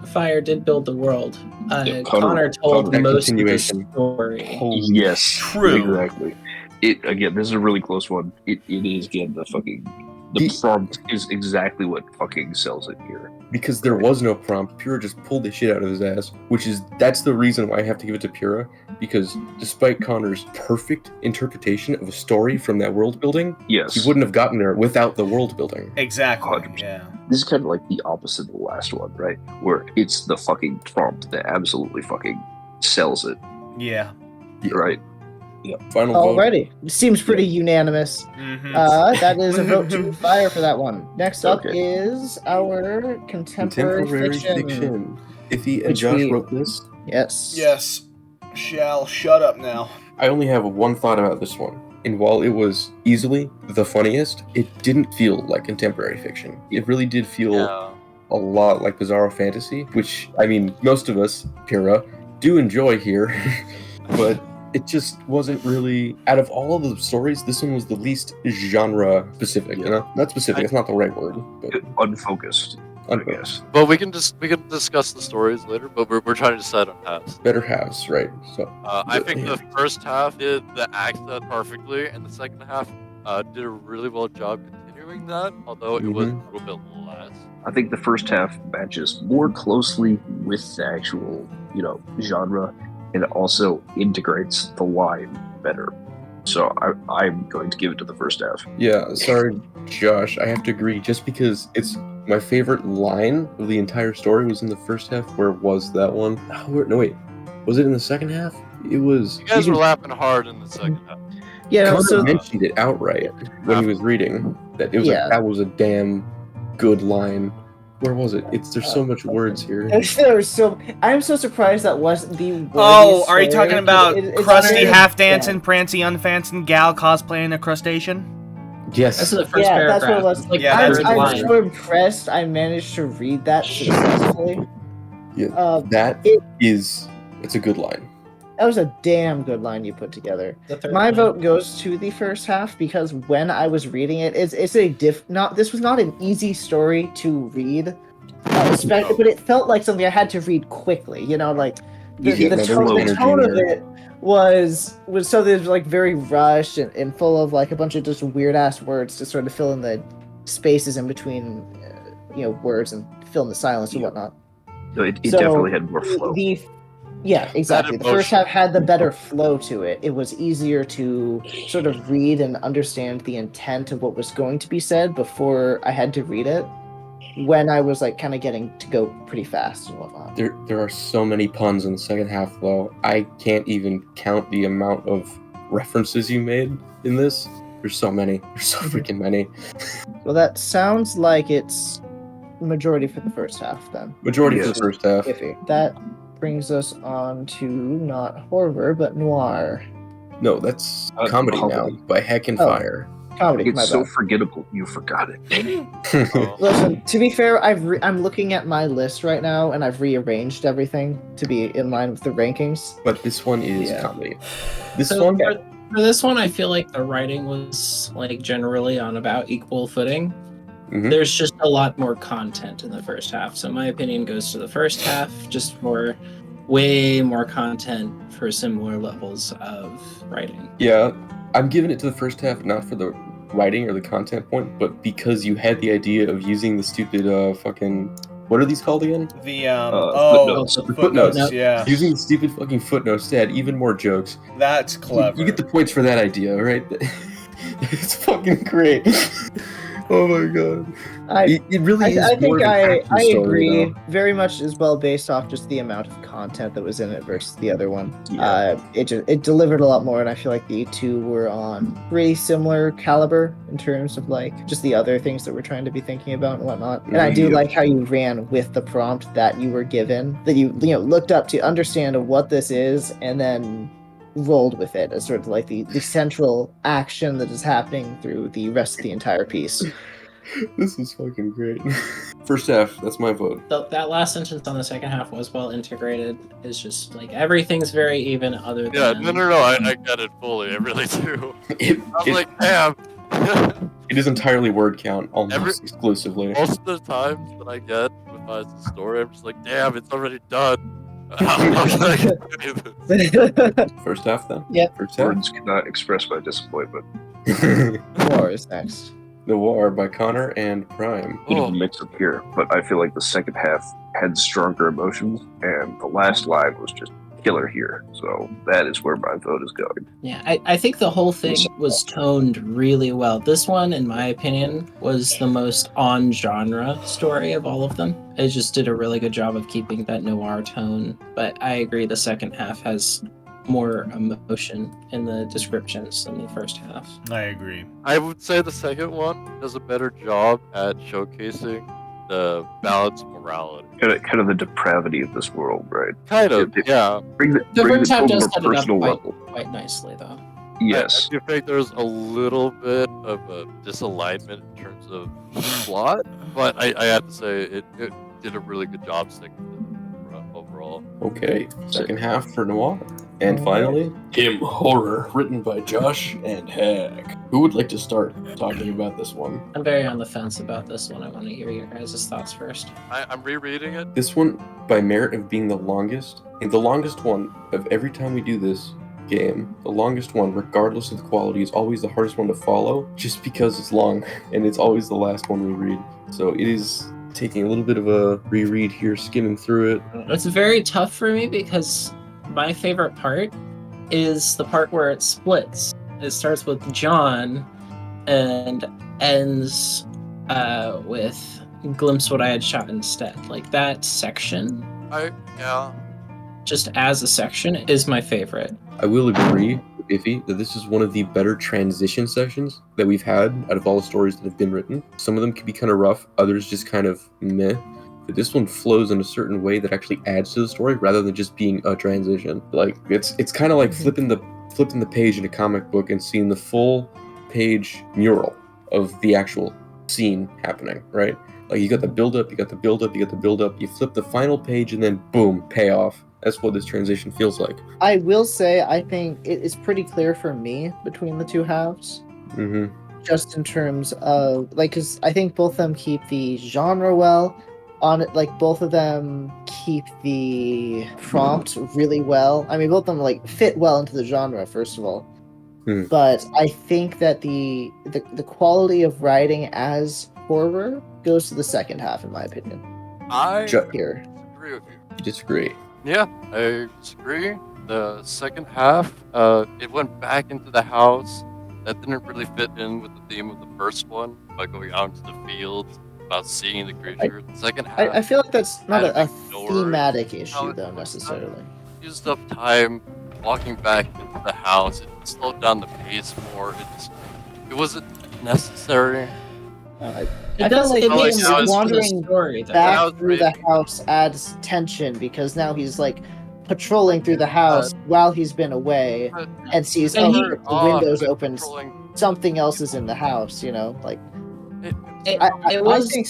Fire did build the world, Yeah, Connor told that most of the continuation. story. Holy Yes, True. exactly. It again. This is a really close one. It is again the prompt is exactly what fucking sells it here. Because there was no prompt, Pura just pulled the shit out of his ass, that's the reason why I have to give it to Pura, because despite Connor's perfect interpretation of a story from that world building, Yes, he wouldn't have gotten there without the world building. Exactly. 100%. Yeah. This is kind of like the opposite of the last one, right? Where it's the fucking prompt that absolutely fucking sells it, Yeah. right? Final vote. Alrighty. Seems pretty unanimous. Mm-hmm. That is a vote to Fire for that one. Next up Okay. is our contemporary fiction. Iffy and Which Josh we- wrote this. Yes. Yes. Shall shut up now. I only have one thought about this one. And while it was easily the funniest, it didn't feel like contemporary fiction. It really did feel Yeah. a lot like Bizarro Fantasy, which, I mean, most of us, Pura, do enjoy here. But it just wasn't really, out of all of the stories, this one was the least genre specific. Yeah. You know? Not specific, it's not the right word. But Unfocused, I guess. But we can discuss the stories later. But we're trying to decide on halves. better halves, right? So I think the first half did the accent perfectly, and the second half did a really well job continuing that. Although it was a little bit less. I think the first half matches more closely with the actual, genre, and it also integrates the line better. So I'm going to give it to the first half. yeah, sorry, Josh, I have to agree. Just because it's my favorite line of the entire story was in the first half. Where was that one? No, wait. Was it in the second half? It was. You guys were laughing hard in the second half. Yeah, no, Connor so mentioned it outright when he was reading that it was Yeah. like, that was a damn good line. Where was it? There's so much words here. I'm so surprised that wasn't the Oh, wordiest are you story. talking about It's crusty, very- half-dancing, prancy, unfancing gal cosplaying a crustacean? Yes. That's the first Yeah, paragraph. that's what it was. Like, Yeah, I'm, that's I'm line. so impressed I managed to read that successfully. Yeah, it's a good line. That was a damn good line you put together. The third My line. vote goes to the first half because when I was reading it, this was not an easy story to read, but it felt like something I had to read quickly. The tone of it was so there's like very rushed and full of like a bunch of just weird ass words to sort of fill in the spaces in between, words and fill in the silence and whatnot. No, it So, definitely had more flow. Yeah, exactly. The first emotion. half had the better flow to it. It was easier to sort of read and understand the intent of what was going to be said before I had to read it. When I was like kind of getting to go pretty fast and whatnot. There are so many puns in the second half, though. I can't even count the amount of references you made in this. There's so many. There's so freaking many. Well, that sounds like it's majority for the first half then. Majority for Yes. the first half. Iffy. That brings us on to not horror but noir. No, that's comedy now. comedy. By Heck and Oh. Fire. Comedy. It's my so bad. forgettable, you forgot it. Oh. Listen, to be fair, I'm looking at my list right now, and I've rearranged everything to be in line with the rankings. But this one is Yeah. comedy. This So one, for this one, I feel like the writing was like generally on about equal footing. Mhm. There's just a lot more content in the first half, so my opinion goes to the first half, just for way more content for similar levels of writing. yeah, I'm giving it to the first half, not for the writing or the content point, but because you had the idea of using the stupid fucking, what are these called again? The footnotes. footnotes, yeah. Using the stupid fucking footnotes to add even more jokes. That's clever. You get the points for that idea, right? It's fucking great. Oh my god. It really is I more think of an action I story, agree though. very much as well based off just the amount of content that was in it versus the other one. Yeah. It delivered a lot more, and I feel like the two were on pretty similar caliber in terms of like just the other things that we're trying to be thinking about and whatnot. And I do Yeah. like how you ran with the prompt that you were given, that you looked up to understand what this is, and then rolled with it as sort of like the central action that is happening through the rest of the entire piece. This is fucking great. First half, that's my vote. That last sentence on the second half was well integrated. It's just like everything's very even other than... Yeah, no, I get it fully. I really do. I'm like, damn. It is entirely word count, almost exclusively. Most of the times that I get with my story, I'm just like, damn, it's already done. First half, then? Yep. First half. Words cannot express my disappointment. Noir is next. Noir by Connor and Prime. Bit of a mix-up here, but I feel like the second half had stronger emotions, and the last line was just killer here. So that is where my vote is going. Yeah, I think the whole thing was toned really well. This one, in my opinion, was the most on-genre story of all of them. It just did a really good job of keeping that noir tone. But I agree the second half has more emotion in the descriptions than the first half. I agree. I would say the second one does a better job at showcasing the balance of morality. Kind of the depravity of this world, right? Kind of, yeah. Bring The it first to half a does more set it up personal level. quite nicely, though. Yes. I do think there's a little bit of a disalignment in terms of plot, but I have to say it did a really good job sticking to it overall. Okay, second half for Noir. And finally, Him Horror, written by Josh and Hag. Who would like to start talking about this one? I'm very on the fence about this one. I want to hear your guys' thoughts first. I'm rereading it. This one, by merit of being the longest, and the longest one of every time we do this game, the longest one, regardless of the quality, is always the hardest one to follow, just because it's long, and it's always the last one we read. So it is taking a little bit of a reread here, skimming through it. It's very tough for me because my favorite part is the part where it splits. It starts with John and ends with glimpse what I had shot instead. Like that section, just as a section, is my favorite. I will agree with Iffy that this is one of the better transition sessions that we've had out of all the stories that have been written. Some of them can be kind of rough, others just kind of meh. But this one flows in a certain way that actually adds to the story rather than just being a transition. Like it's kind of like flipping the page in a comic book and seeing the full page mural of the actual scene happening, right? Like you got the build up, you got the build up, you got the build up, you flip the final page and then boom, payoff. That's what this transition feels like. I will say I think it is pretty clear for me between the two halves. Mm-hmm. Just in terms of because I think both of them keep the genre well. On it, like both of them keep the prompt really well. I mean, both of them fit well into the genre, first of all. But I think that the quality of writing as horror goes to the second half, in my opinion. I here disagree with you. You disagree? Yeah, I disagree. The second half, it went back into the house. That didn't really fit in with the theme of the first one by going out into the fields. About seeing the creature. The second half, I feel like that's not a ignored thematic issue, though, necessarily. Used up time walking back into the house. It slowed down the pace more. It wasn't necessary. I feel like wandering back through the house adds tension because now he's patrolling through the house while he's been away and sees the windows open. Something else is in the house, I think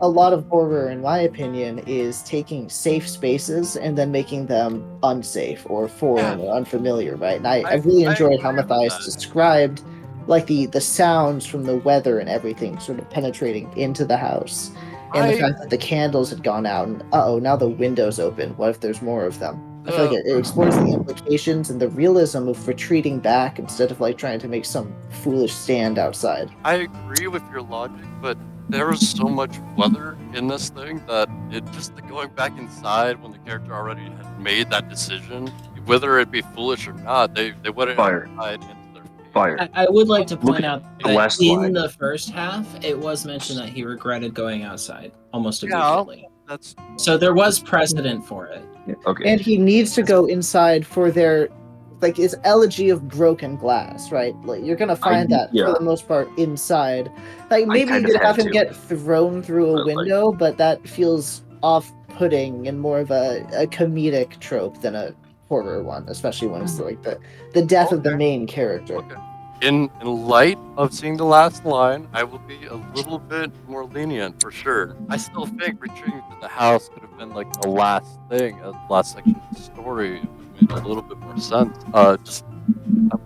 a lot of horror, in my opinion, is taking safe spaces and then making them unsafe or foreign or unfamiliar, right? And I really enjoyed how Matthias described the sounds from the weather and everything sort of penetrating into the house. And the fact that the candles had gone out and now the window's open. What if there's more of them? I feel like it explores the implications and the realism of retreating back instead of trying to make some foolish stand outside. I agree with your logic, but there was so much weather in this thing that it just going back inside when the character already had made that decision, whether it be foolish or not, they wouldn't have inside into their fire. I would like to point out the that in the first half, it was mentioned that he regretted going outside almost immediately. So there was precedent for it. Okay. And he needs to go inside for their his elegy of broken glass, right? You're gonna find that for the most part inside. Maybe you could have him get thrown through a window, but that feels off-putting and more of a comedic trope than a horror one, especially when it's the death of the main character. Okay. in light of seeing the last line, I will be a little bit more lenient for sure. I still think retreating to the house could have been like the last thing, the last section of the story. It would have made a little bit more sense. I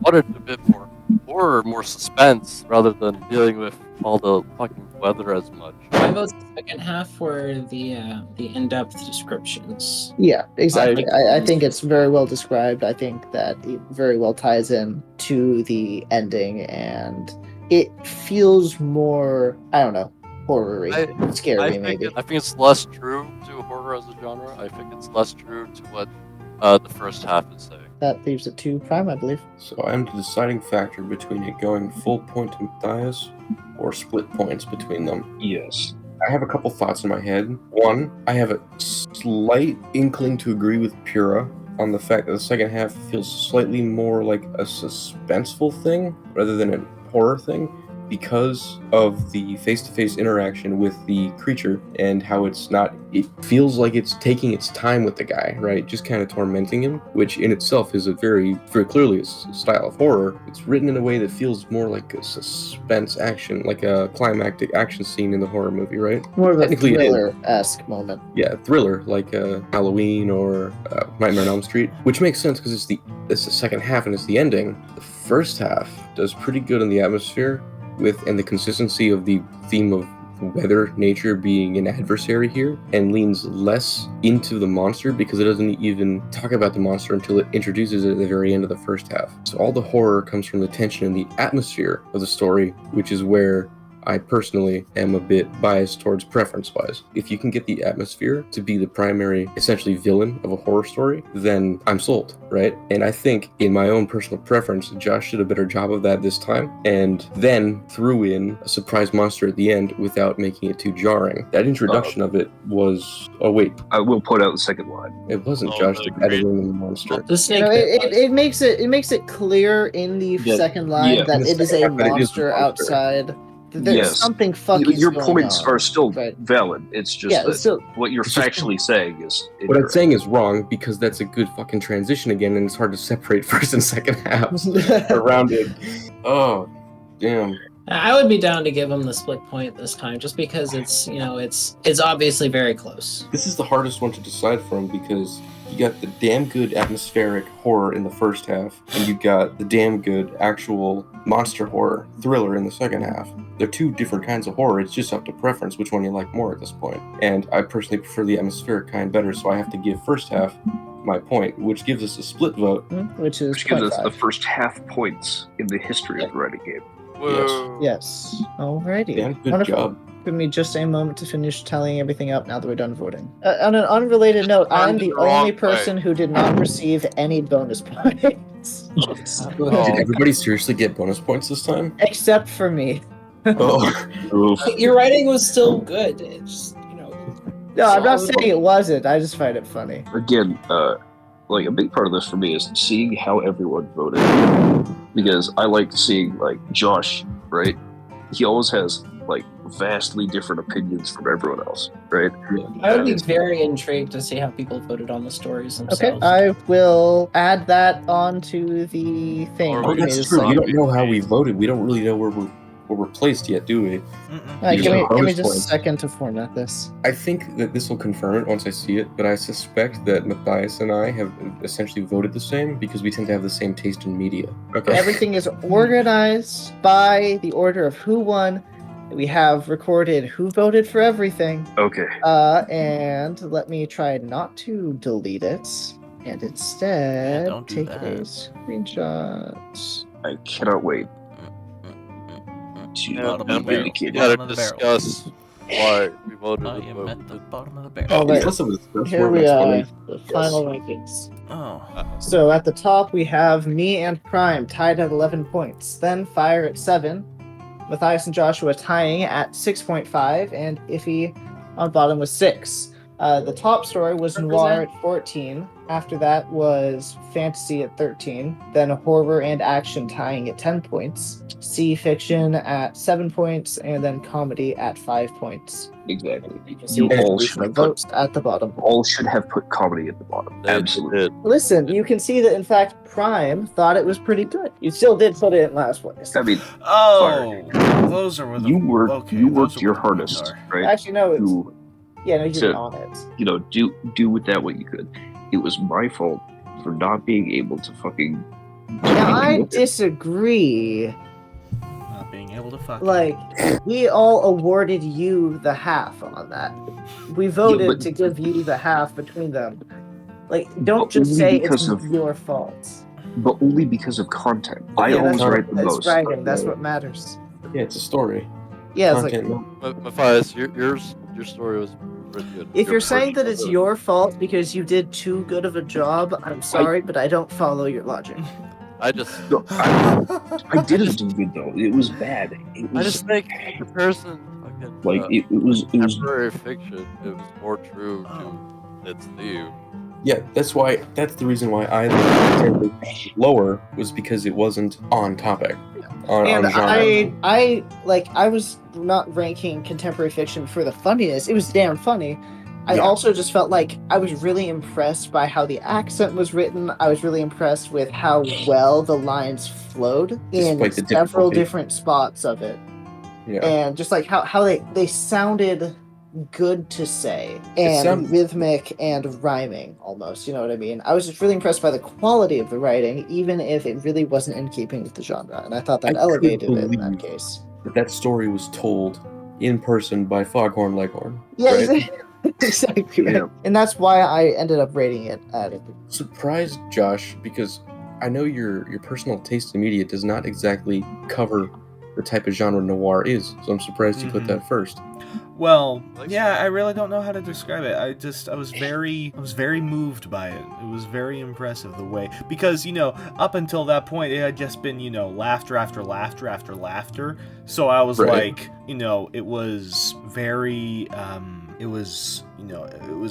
wanted a bit more horror, more suspense, rather than dealing with all the fucking weather as much. My vote's the second half for the in-depth descriptions. Yeah, exactly. I Like- think it's very well described. I think that it very well ties in to the ending, and it feels more, I don't know, horror-y, scary maybe. I think it's less true to horror as a genre. I think it's less true to what the first half is saying. That leaves it to Prime, I believe. So I'm the deciding factor between it going full point to Matthias or split points between them. Yes. I have a couple thoughts in my head. One, I have a slight inkling to agree with Pura on the fact that the second half feels slightly more like a suspenseful thing rather than a horror thing, because of the face-to-face interaction with the creature and how it feels like it's taking its time with the guy, right? Just kind of tormenting him, which in itself is a very clearly a style of horror. It's written in a way that feels more like a suspense action, like a climactic action scene in the horror movie, right? More of a Technically, it is. thriller-esque moment. Yeah, thriller, like Halloween or Nightmare on Elm Street, which makes sense because it's the second half and it's the ending. The first half does pretty good in the atmosphere, and the consistency of the theme of weather, nature being an adversary here, and leans less into the monster because it doesn't even talk about the monster until it introduces it at the very end of the first half. So all the horror comes from the tension and the atmosphere of the story, which is where I personally am a bit biased towards preference-wise. If you can get the atmosphere to be the primary, essentially, villain of a horror story, then I'm sold, right? And I think, in my own personal preference, Josh did a better job of that this time, and then threw in a surprise monster at the end without making it too jarring. That introduction of it was... Oh, wait. I will point out the second line. It wasn't Oh, Josh the that added in the monster. The snake. It makes it clear in the Yeah, second line yeah. that In the it is second a half that it is a monster monster. outside. There's Yes. something fucking Your going points on. are still Right. valid. It's just Yeah, that it's still what you're it's just- factually saying is What I'm incorrect. saying is wrong because that's a good fucking transition again, and it's hard to separate first and second halves around it. Oh, damn. I would be down to give him the split point this time, just because it's obviously very close. This is the hardest one to decide from because you got the damn good atmospheric horror in the first half, and you got the damn good actual monster horror thriller in the second half. They're two different kinds of horror. It's just up to preference which one you like more at this point. And I personally prefer the atmospheric kind better, so I have to give first half my point, which gives us a split vote. which is Which gives us 0.5. the first half points in the history of the writing game. Whoa. Yes. Alrighty. Damn good Wonderful. job. Give me just a moment to finish tallying everything up now that we're done voting. On an unrelated note, Turned I'm the the wrong only person who did not receive any bonus points. Did everybody seriously get bonus points this time? Except for me. Oh, Oof. Your writing was still good. It's No, I'm not solid. saying it wasn't. I just find it funny. Again, like a big part of this for me is seeing how everyone voted, because I like seeing like Josh, right? He always has like vastly different opinions from everyone else, right? I would be very intrigued to see how people voted on the stories Okay, themselves. I will add that onto the thing. Oh, oh, Give me that's just true. a You second. don't know how we voted. We don't really know where we're placed yet, do we? Alright, You give me get bonus just a points. second to format this. I think that this will confirm it once I see it, but I suspect that Matthias and I have essentially voted the same because we tend to have the same taste in media. Okay. Everything is organized by the order of who won. We have recorded who voted for everything. Okay. And let me try not to delete it, and instead don't do take that. a screenshot. I cannot wait to Bottom of and the we barrel. vindicate gotta Bottom of the barrel. discuss why we voted I the am vote. at the bottom of the barrel. All right, It's less of a discussion, here more we of an are, explanation. the final rankings. Oh. So at the top we have me and Prime tied at 11 points. Then Fire at 7. Matthias and Joshua tying at 6.5, and Iffy on bottom with 6. The top story was Noir at 14. After that was fantasy at 13, then horror and action tying at 10 points, C fiction at 7 points, and then comedy at 5 points. Exactly. You can You see all the should have put votes at the bottom. all should have put comedy at the bottom. They Absolutely. did. Listen, you can see that in fact Prime thought it was pretty good. You still did put it in last place. I mean, Oh, those are where the you worked okay, you those worked are your where the points hardest, are. right? Actually, no, it's To you're to- on it. do with that what you could. It was my fault for not being able to fucking. Now I disagree. Not being able to fuck. Like, we all awarded you the half on that. We voted but- to give you the half between them. Like, don't But just only say because it's of- your fault. But only because of content. I Yeah, always that's write the what, most. it's writing. That's what matters. Yeah, it's a story. Yeah, it's like, Content. Matthias, your story was pretty good. if Your you're saying that it's personal- your fault because you did too good of a job, I'm sorry, but I don't follow your logic. I just No, I didn't do good though. It was bad. It I was just think the person fucking like it was temporary fiction. It was more true to its theme. Yeah, that's the reason why I think it lower was because it wasn't on topic. On And genre. I was not ranking contemporary fiction for the funniness. It was damn funny. I Yeah. also just felt like I was really impressed by how the accent was written. I was really impressed with how well the lines flowed in Despite the several difficulty. different spots of it. Yeah. And just like how they sounded good to say and sound- rhythmic and rhyming almost, you know what I mean? I was just really impressed by the quality of the writing, even if it really wasn't in keeping with the genre, and I thought that I elevated couldn't it in that believe case. That story was told in person by Foghorn Leghorn. Yeah, right? exactly right. Yeah. And that's why I ended up rating it at it. Surprised, Josh, because I know your personal taste in media does not exactly cover the type of genre noir is, so I'm surprised you put that first. Well, Like- yeah, I really don't know how to describe it. I was very moved by it. It was very impressive the way, because, up until that point, it had just been, laughter after laughter after laughter. So I was Right. like, it was very, it was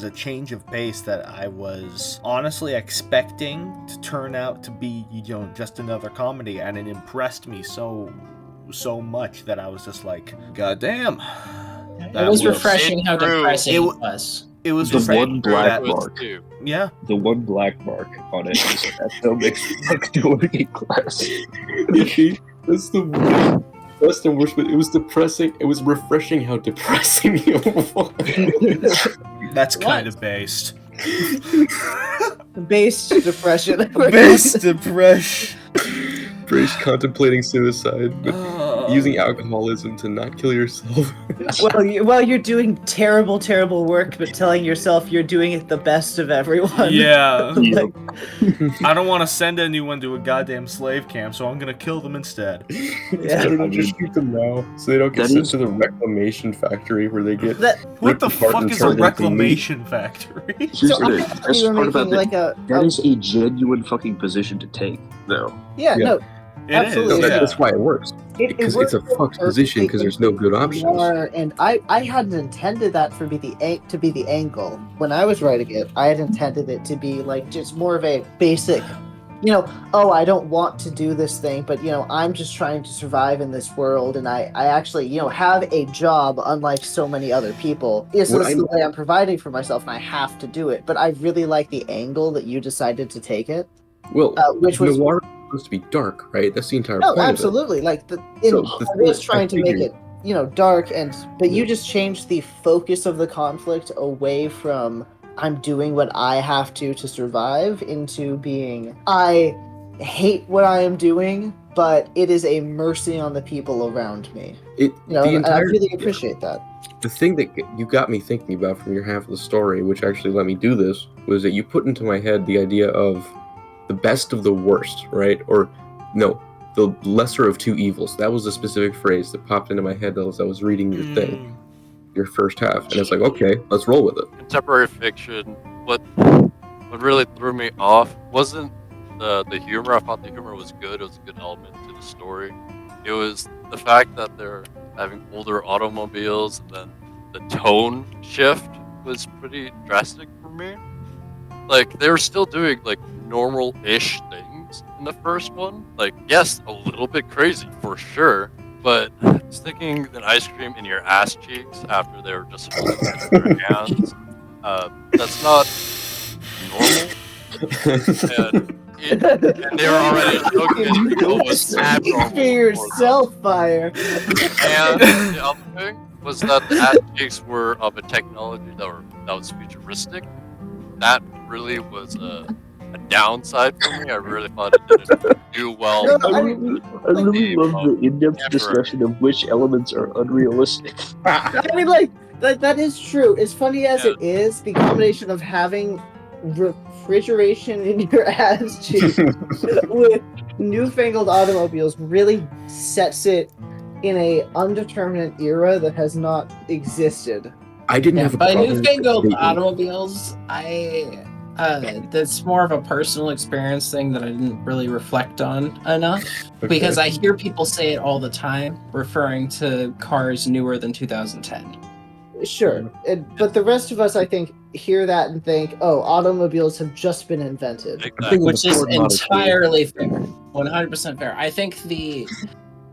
a change of pace that I was honestly expecting to turn out to be, just another comedy, and it impressed me so much that I was just like, God damn. It was refreshing how True. depressing It it w- was. It was The refreshing one black that- mark. Too. Yeah. the one black mark on it. Is that film makes me like doing it in class. Iffy, that's the worst. That's the worst, but it was depressing. It was refreshing how depressing it was. That's What? kind of based. Based depression. Based depression. Grace contemplating suicide, but Oh. using alcoholism to not kill yourself. Well, you're doing terrible, terrible work, but telling yourself you're doing it the best of everyone. Yeah. Like, I don't want to send anyone to a goddamn slave camp, so I'm gonna kill them instead. It's better to just shoot them now, so they don't get That sent is- to the reclamation factory where they get. that, What ripped the apart fuck and is a turned into reclamation factory? Here's so I the thought best you were part about making that. like That is a genuine fucking position to take. No. yeah, Yeah. no. It Absolutely. is, No, yeah. that's why it works. It Because it's a worked fucked position because there's no good options. Noir, and I hadn't intended that to be the angle when I was writing it. I had intended it to be like just more of a basic, oh, I don't want to do this thing, but I'm just trying to survive in this world, and I actually have a job unlike so many other people. Yes, What this is the way I'm providing for myself, and I have to do it. But I really like the angle that you decided to take it, Well, which was noir is supposed to be dark, right? That's the entire no, point absolutely. Like So, I was thing trying I to make figured- it, dark, but you Yeah. just changed the focus of the conflict away from I'm doing what I have to survive into being I hate what I am doing, but it is a mercy on the people around me. It, And I the entire really appreciate that. the thing that you got me thinking about from your half of the story, which actually let me do this, was that you put into my head the idea of the best of the worst, right? Or no, the lesser of two evils. That was a specific phrase that popped into my head as I was reading your thing, your first half, and it's like, okay, let's roll with it. Contemporary fiction. What really threw me off wasn't the humor. I thought the humor was good. It was a good element to the story. It was the fact that they're having older automobiles, and then the tone shift was pretty drastic for me. like they were still doing like normal-ish things in the first one. Like, yes, a little bit crazy for sure, but sticking an ice cream in your ass cheeks after they were just holding it in their hands, that's not normal. And they were already joking it was abnormal. For yourself, fire. And the other thing was that the ass cheeks were of a technology that was futuristic. That really was a downside for me. I really thought it didn't do well. No, I really love the in-depth discussion of which elements are unrealistic. I mean, like, that is true. As funny as it is, the combination of having refrigeration in your ass cheeks with newfangled automobiles really sets it in a undeterminate era that has not existed. I didn't have a By problem. newfangled automobiles, that's more of a personal experience thing that I didn't really reflect on enough. Because I hear people say it all the time, referring to cars newer than 2010. Sure, but the rest of us, I think, hear that and think, "Oh, automobiles have just been invented," Exactly. Which is entirely fair, 100% fair. I think the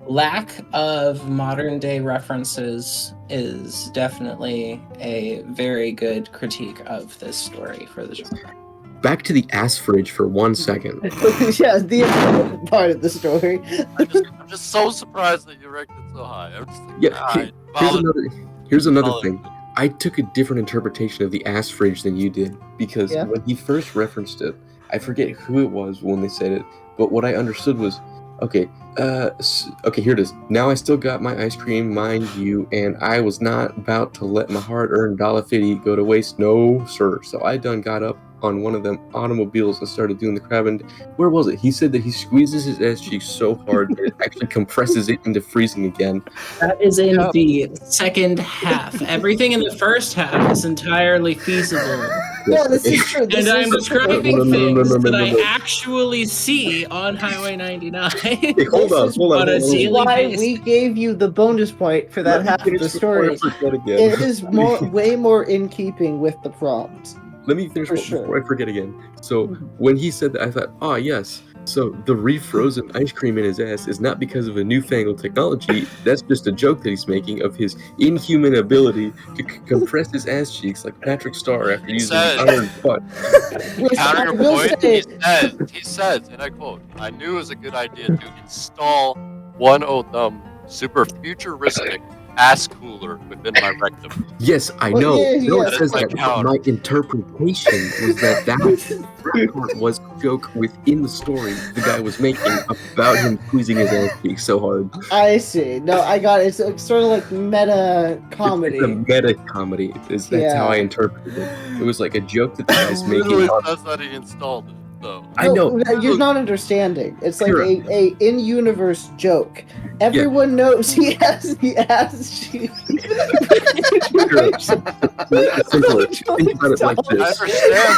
lack of modern day references is definitely a very good critique of this story for the genre. Back to the ass fridge for 1 second. Yeah, the important part of the story. I'm just so surprised that you ranked it so high. I'm just like, Here's another thing. I took a different interpretation of the ass fridge than you did, because when he first referenced it, I forget who it was when they said it, but what I understood was, okay, here it is. Now I still got my ice cream, mind you, and I was not about to let my hard-earned $1.50 go to waste. No, sir. So I done got up on one of them automobiles and started doing the crab. And where was it? He said that he squeezes his ass cheeks so hard that it actually compresses it into freezing again. That is in the second half. Everything in the first half is entirely feasible. No, this is true. And I'm describing things that I actually see on Highway 99. Hey, hold on. This is why we gave you the bonus point for that half of the story. It is way more in keeping with the prompt. Let me finish before I forget again. So when he said that, I thought, oh yes. So the refrozen ice cream in his ass is not because of a newfangled technology. That's just a joke that he's making of his inhuman ability to compress his ass cheeks like Patrick Starr after using his iron butt. Counter your point, he says, and I quote, "I knew it was a good idea to install one of them super futuristic ass cooler within my rectum." Yes, I know. It says my that. My interpretation was that part was a joke within the story the guy was making about him squeezing his ass cheeks so hard. I see. No, I got it. It's sort of like meta comedy. It's a meta comedy. That's how I interpreted it. It was like a joke that the guy's making. That's that he installed it. I know. You're not understanding. It's like a in-universe joke. Everyone knows he has the ass cheek. Simpler. Think about it like this. I understand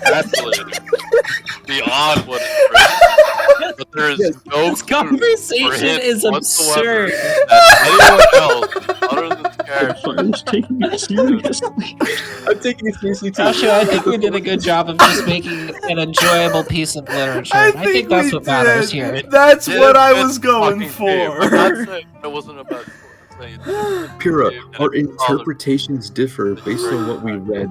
that you're extrapolating beyond what is, but there is no This conversation is absurd. That anyone else other than the character I'm taking it seriously. I'm taking it seriously too. Joshua, I think we did a good job of just making an enjoyable piece of literature. I think that's what matters here. That's what I was going for. I'm not saying it wasn't about. Pura, our interpretations differ based on what we read.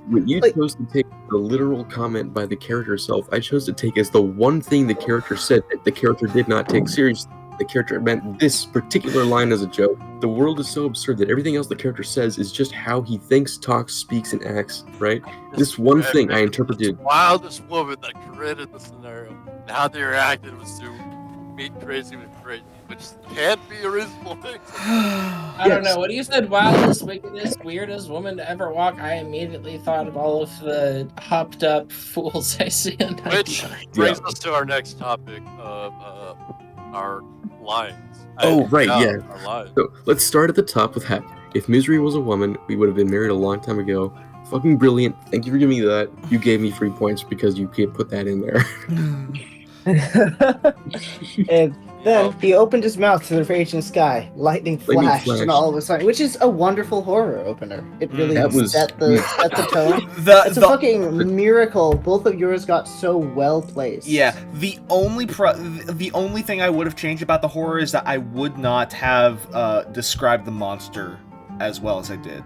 When you chose to take the literal comment by the character herself, I chose to take as the one thing the character said that the character did not take seriously. The character meant this particular line as a joke. The world is so absurd that everything else the character says is just how he thinks, talks, speaks, and acts, right? This one thing I interpreted. Wow, this woman that created the scenario and how they reacted was to meet crazy with crazy, which can't be a reasonable thing. I don't know. When you said wildest, wickedest, weirdest woman to ever walk, I immediately thought of all of the hopped up fools I see on Which brings us to our next topic of our lines. Our lines. So let's start at the top with Heck. If Misery was a woman, we would have been married a long time ago. Fucking brilliant. Thank you for giving me that. You gave me 3 points because you can't put that in there. And then he opened his mouth to the raging sky, lightning flashed, and all of a sudden, which is a wonderful horror opener. It really set the tone. It's a fucking miracle. Both of yours got so well placed. Yeah, the only thing I would have changed about the horror is that I would not have described the monster as well as I did.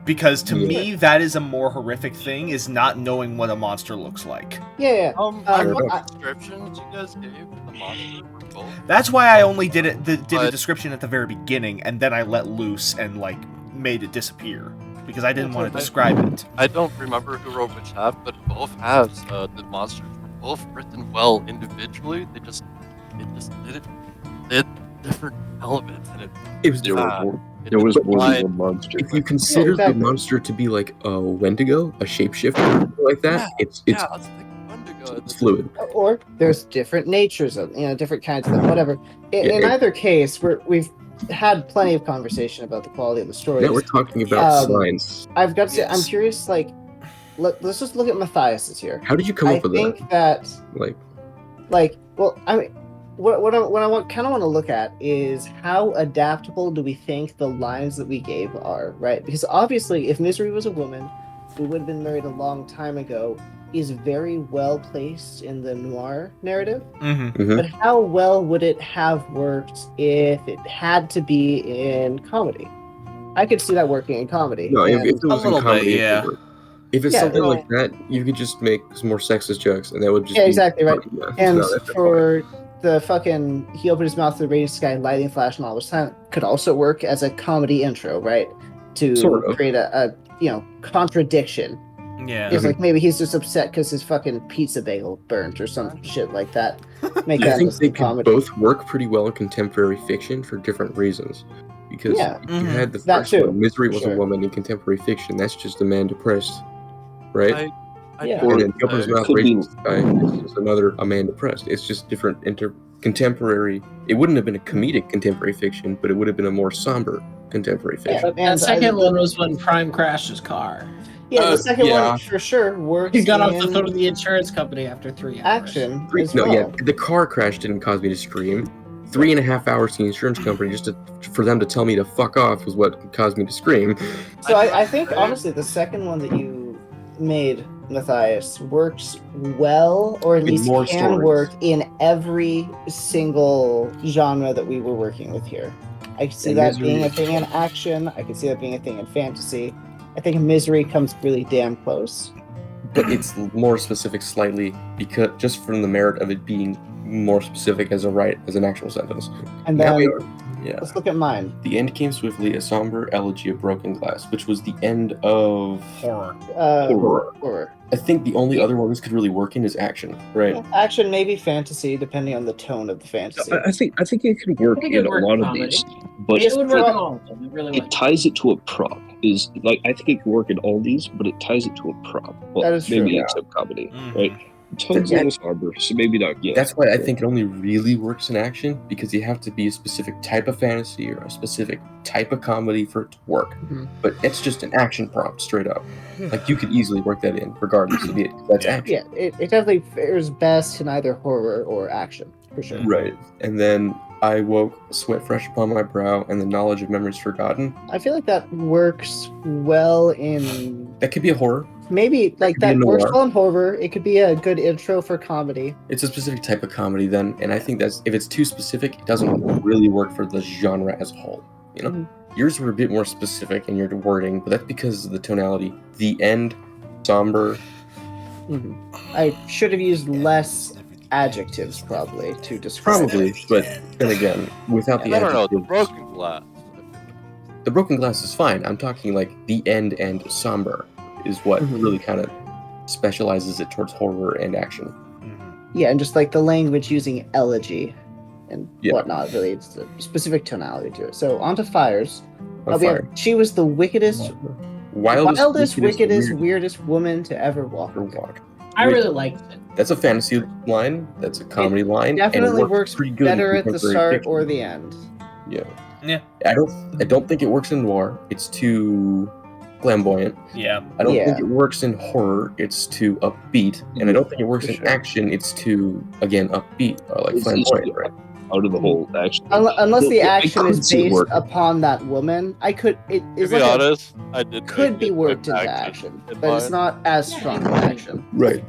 Because to me, that is a more horrific thing, is not knowing what a monster looks like. Yeah. What descriptions you guys gave the monster for both? That's why I only did a description at the very beginning, and then I let loose and like made it disappear because I didn't want to describe it. I don't remember who wrote which half, but both halves, the monsters were both written well individually. They just did different elements, and it was there was more than one monster. If you consider the monster to be like a Wendigo, a shapeshifter, like that, it's fluid. Or there's different natures of, different kinds of them, whatever. In either case, we've had plenty of conversation about the quality of the stories. Now we're talking about signs. I've got to say, I'm curious, let's just look at Matthias's here. How did you come up with that? I think that, well, I mean, what I kind of want to look at is how adaptable do we think the lines that we gave are, right? Because obviously, if Misery was a woman who would have been married a long time ago, is very well placed in the noir narrative. But how well would it have worked if it had to be in comedy? I could see that working in comedy. No, if it was in comedy, yeah. If it's something like that, you could just make some more sexist jokes, and that would just be exactly right. And for fine. the fucking he opened his mouth to the raging sky, lightning flash, and all this time could also work as a comedy intro, right? To create a contradiction. Yeah. It's like maybe he's just upset because his fucking pizza bagel burnt or some shit like that. Make I that think they comedy. could both work pretty well in contemporary fiction for different reasons. Because if you had the first one, Misery was a woman in contemporary fiction. That's just a man depressed, right? And then He Opens His Mouth, Raging Sky is a man depressed. It's just different contemporary. It wouldn't have been a comedic contemporary fiction, but it would have been a more somber contemporary fiction. And the second one was when Prime crashed his car. Yeah, the second one for sure works. He got off the phone with the insurance company after 3 hours. The car crash didn't cause me to scream. 3.5 hours to the insurance company for them to tell me to fuck off was what caused me to scream. So I think honestly the second one that you made, Matthias, works well, or at least can work in every single genre that we were working with here. I could see that being a thing in action. I could see that being a thing in fantasy. I think Misery comes really damn close. But it's more specific slightly because just from the merit of it being more specific as an actual sentence. And then let's look at mine. The end came swiftly, a somber elegy of broken glass, which was the end of horror. I think the only other one this could really work in is action, right? Action, maybe fantasy, depending on the tone of the fantasy. I think it could work in a lot of these, but it would work in all of them. It really would. Ties it to a prop. I think it could work in all these, but it ties it to a prop. Well, that is true. Maybe except comedy, right? Tone's a little somber, so maybe not. Yeah. That's why I think it only really works in action, because you have to be a specific type of fantasy or a specific type of comedy for it to work. But it's just an action prompt, straight up. Like you could easily work that in, regardless of it. That's action. Yeah, it definitely fares best in either horror or action, for sure. Right. And then I woke, sweat fresh upon my brow, and the knowledge of memories forgotten. I feel like that works well in... That could be a horror. Maybe, that works well in horror. It could be a good intro for comedy. It's a specific type of comedy then, and I think if it's too specific, it doesn't really work for the genre as a whole, Yours were a bit more specific in your wording, but that's because of the tonality. The end, somber. I should have used less adjectives, probably, to describe it. But then again, without the adjectives... I don't know, the broken glass. The broken glass is fine. I'm talking the end and somber is what really kind of specializes it towards horror and action. Yeah, and just the language using elegy and whatnot, really, it's a specific tonality to it. So on to Fires. She was the wickedest, wickedest, weirdest woman to ever walk. I really liked it. That's a fantasy line. That's a comedy line. Definitely and it works pretty good better at the start fiction. or the end. Yeah. I don't think it works in noir. It's too flamboyant. Yeah. I don't Yeah. think it works in horror. It's too upbeat, and I don't think it works For in sure. action. It's too upbeat or like It's flamboyant, right? out of the whole action. Unless the I action could is see it based working. upon that woman, it To is be like honest, I did could make be it worked with into action, in but it's mind. not as strong in action. Right.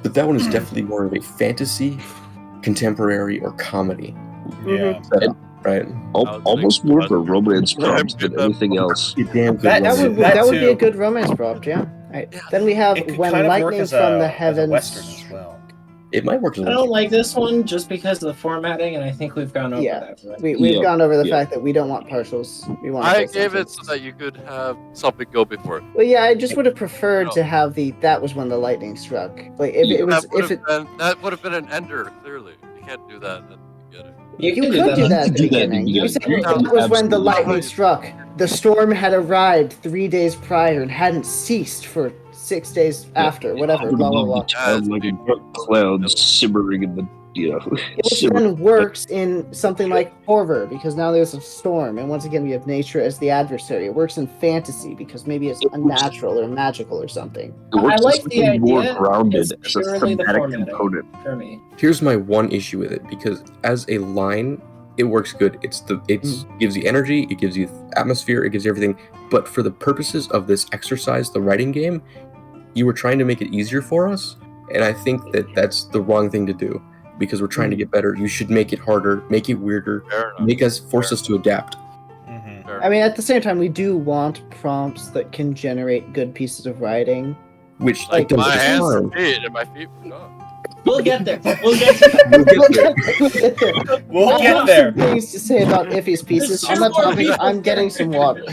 But that one is definitely more of a fantasy, contemporary, or comedy Yeah. setup, right? Almost more of a romance prompt than anything else. A damn good That- That romance. would that would be a too. good romance prompt, yeah. Right. Then we have It could when kind of work lightning as from the as a heavens. western as well. It might work as I a don't like this one just because of the formatting, and I think we've gone over Yeah. that. Right? We've Yeah, gone over the yeah. fact that we don't want partials. We want. a I full gave it sentence. so that you could have something go before it. Well, yeah, I just would have preferred No. to have that was when the lightning struck. Like if it was That would have been an ender, clearly. You can't do that at the beginning. you can could do do that. that at the You could do that at the beginning. You said beginning. that was when the Absolutely. lightning struck. The storm had arrived 3 days prior and hadn't ceased for 6 days after. Whatever. Blah blah blah. The town like a dark cloud simmering in the Which then works in something like horror because now there's a storm, and once again we have nature as the adversary. It works in fantasy because maybe it's unnatural or magical or something. It works I like as the something more idea, grounded it's as a purely the thematic formatting. component. For me. Here's my one issue with it, because as a line, it works good. It gives you energy, it gives you atmosphere, it gives you everything. But for the purposes of this exercise, the writing game, you were trying to make it easier for us, and I think that that's the wrong thing to do. Because we're trying to get better, you should make it harder, make it weirder, Fair enough. force us to adapt. Fair I mean, at the same time, we do want prompts that can generate good pieces of writing. Which Like does my the hands harm. and feet, and my feet were gone. We'll get there. We'll get to that. We'll get there. We'll I get have there. some things to say about Iffy's pieces. On that topic, I'm getting some water.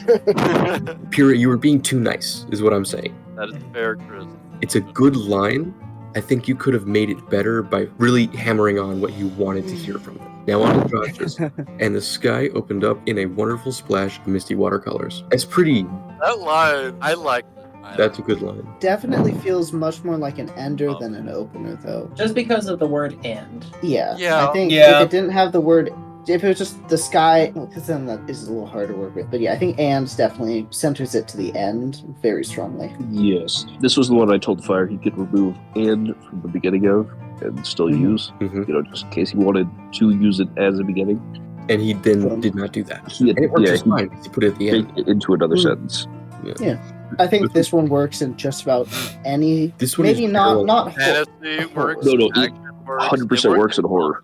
Pyrrha, you were being too nice, is what I'm saying. That is fair, Chris. It's a good line. I think you could have made it better by really hammering on what you wanted to hear from them. Now on to Josh's. And the sky opened up in a wonderful splash of misty watercolors. It's pretty. That line, I like it. That's a good line. Definitely feels much more like an ender than an opener, though. Just because of the word "and." Yeah. Yeah. I think Yeah. if it didn't have the word, if it was just the sky, because then that is a little harder to work with. But yeah, I think "and" definitely centers it to the end very strongly. Yes. This was the one I told Fire he could remove and from the beginning of and still use. Mhm. Just in case he wanted to use it as a beginning. And he then did not do that. He And it worked just he fine. He put it at the end. baked it into another Mm. sentence. I think this one works in just about any. This one Maybe is not general- Fantasy works. No, it action works. 100% it works in horror.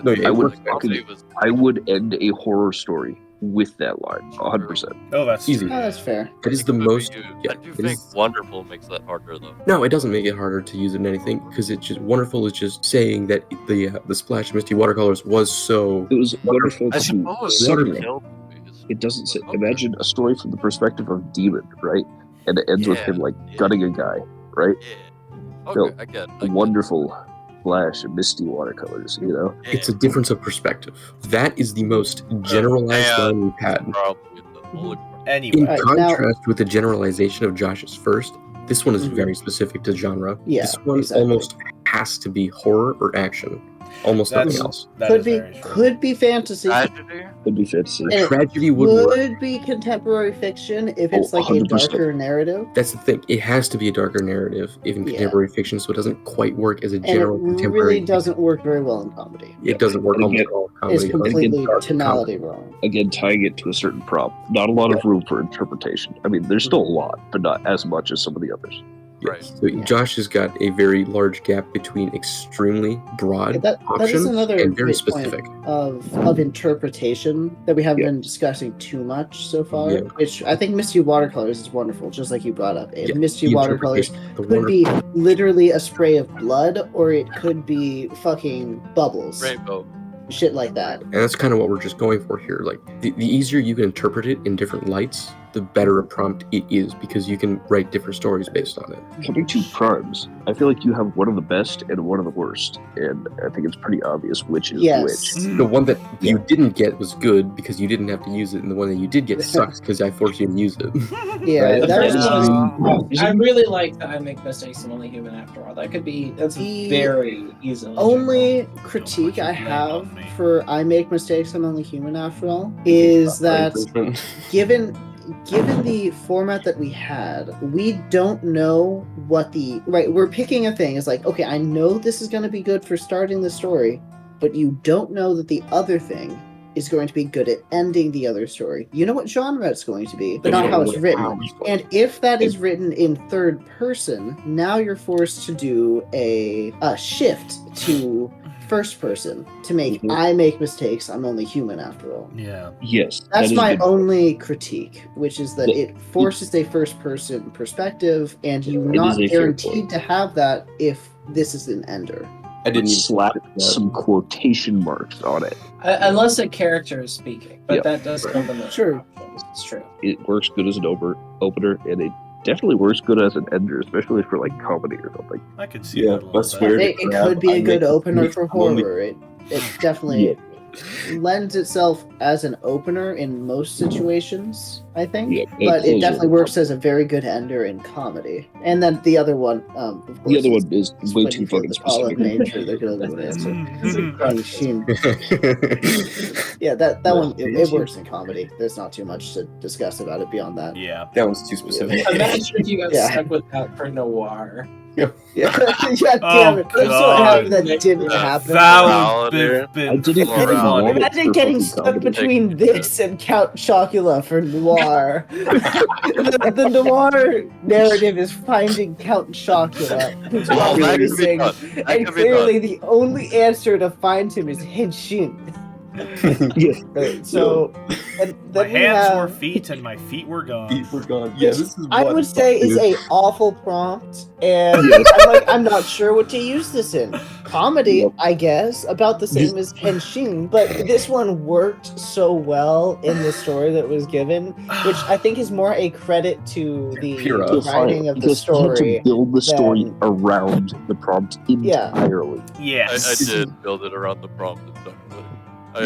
No, yeah, I would the comedy was I would end a horror story with that line. 100%. Oh, that's Easy. Oh, that's fair. That is the But most. I do it think is- Wonderful makes that harder though. No, it doesn't make it harder to use it in anything because it's just wonderful. Is just saying that the splash of misty watercolors was so. It was wonderful I to suppose sing Water it. Killed movies. It doesn't say. Okay. Imagine a story from the perspective of Demon, right? And it ends with Yeah, him like yeah. gutting a guy, right? Yeah. Phil, Okay, I get it. Wonderful flash of misty watercolors, Yeah. It's a difference of perspective. That is the most generalized and- line we've had. Probably the bullet point. Anyway. In Alright, now- contrast with the generalization of Josh's first, this one is Mhm. very specific to genre. Yeah, This one exactly. almost has to be horror or action. Almost nothing That's- else. That Could is be very true. could be fantasy. Tragedy? Could be fantasy. And it Tragedy would work. Would be contemporary fiction if it's Oh, like a 100%. darker narrative. That's the thing. It has to be a darker narrative, even Yeah. contemporary fiction, so it doesn't quite work as a And it general contemporary. really doesn't work very well in comedy. It doesn't work And almost again, at all. It's Comedy. completely Dark tonality wrong. Again, tying it to a certain prompt. Not a lot of room for interpretation. I mean, there's still a lot, but not as much as some of the others. Yes. So Josh has got a very large gap between extremely broad That is options another and very great specific. point of interpretation that we haven't Yeah. been discussing too much so far. Yeah. Which I think Misty Watercolors is wonderful, just like you brought up. Yeah, Misty the Watercolors interpretation, the could be literally a spray of blood, or it could be fucking bubbles, Rainbow. shit like that. And that's kind of what we're just going for here. Like, the easier you can interpret it in different lights, the better a prompt it is, because you can write different stories based on it. Coming to primes, I feel like you have one of the best and one of the worst, and I think it's pretty obvious which is Yes. which. The one that you didn't get was good because you didn't have to use it, and the one that you did get sucks because I forced you to use it. Yeah, Right. that was I really like that I make mistakes. I'm only human after all. That could be. That's The very easily. only critique I have for I make mistakes, I'm only human after all, is that given given the format that we had, we don't know what we're picking a thing. It's like, okay, I know this is going to be good for starting the story, but you don't know that the other thing is going to be good at ending the other story. You know what genre it's going to be, but not how it's written. And if that is written in third person, now you're forced to do a shift to first person to make I make mistakes. I'm only human after all. Yeah. Yes. That's my only critique, which is that it forces a first person perspective, and you're not guaranteed to have that if this is an ender. I didn't slap some quotation marks on it. Unless a character is speaking, but that does open the Sure. It's true. It works good as an opener, and it definitely works good as an ender, especially for like comedy or something. I could see that a little bit. It could be a good opener for horror. It definitely lends itself as an opener in most situations, I think. Yeah, but it definitely works as a very good ender in comedy. And then the other one, of course, the other one is way too fucking specific. Nature, the other one is yeah, that one it works in comedy. There's not too much to discuss about it beyond that. Yeah, that was too specific. Imagine if you got stuck with that for Noir. Yeah, damn it. I'm so happy that didn't happen. Imagine getting stuck between this and Count Chocula for Noir. the Noir narrative is finding Count Chocula, who's missing, and clearly the only answer to find him is Henshin. So my hands were feet and my feet were gone. Yeah, this is I would say is a awful prompt, and I'm not sure what to use this in. Comedy, I guess, about the same as Henshin, but this one worked so well in the story that was given, which I think is more a credit to the writing of the story. You had to build the story around the prompt entirely. Yes, I did build it around the prompt entirely. I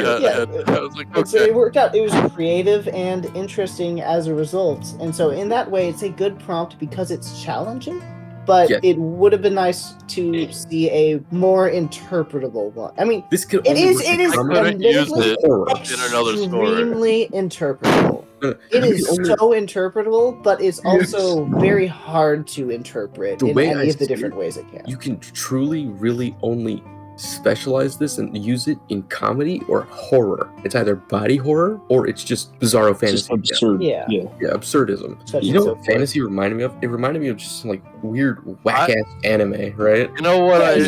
was like, so it worked out. It was creative and interesting as a result, and so in that way, it's a good prompt because it's challenging. But it would have been nice to see a more interpretable one. I mean, it is extremely interpretable. It is so interpretable, but it's also very hard to interpret in any of the different ways it can. You can truly, really only specialize this and use it in comedy or horror. It's either body horror or it's just bizarro fantasy. Just absurd. Yeah, absurdism. You know what fantasy reminded me of? It reminded me of just some, like weird whack ass anime, right? You know what I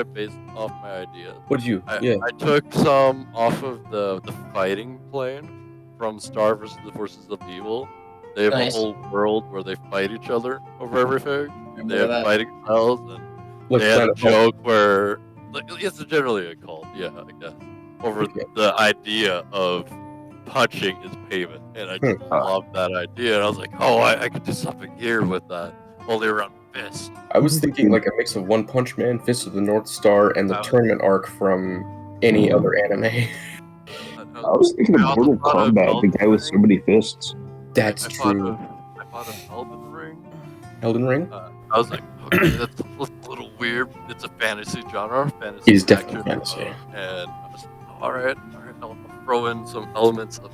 based off my idea. What did you? I took some off of the fighting plane from Star vs. the Forces of Evil. They have a whole world where they fight each other over everything. They have fighting styles and they had a joke where it's generally a cult, I guess, over the idea of punching is payment, and I just loved that idea. And I was like, I could do something here with that, only around fist. I was thinking like a mix of One Punch Man, Fist of the North Star, and the tournament arc from any other anime. I was thinking of Mortal Kombat, the guy with so many fists. That's true. I thought of Elden Ring. Elden Ring? I was like, okay, that's a little weird. It's a fantasy genre. Fantasy. It is definitely fantasy. And I was like, all right, I'll throw in some elements of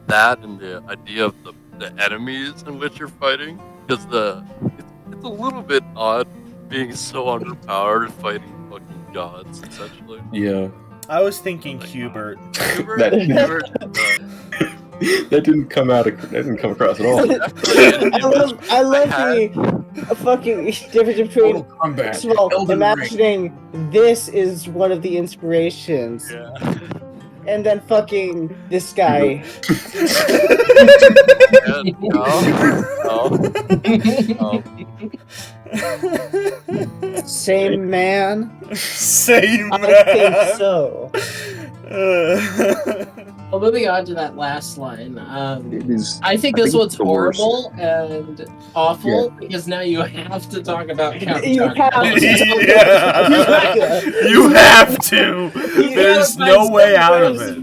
that and the idea of the enemies in which you're fighting. Because it's a little bit odd being so underpowered and fighting fucking gods, essentially. Yeah. I was thinking Hubert. That didn't come across at all. I love the fucking difference between imagining this is one of the inspirations, and then fucking this guy. Same man. Same man. I think so. Well, moving on to that last line, I think this one's horrible and awful because now you have to talk about Count Chocula. You have to. There's no way out of it.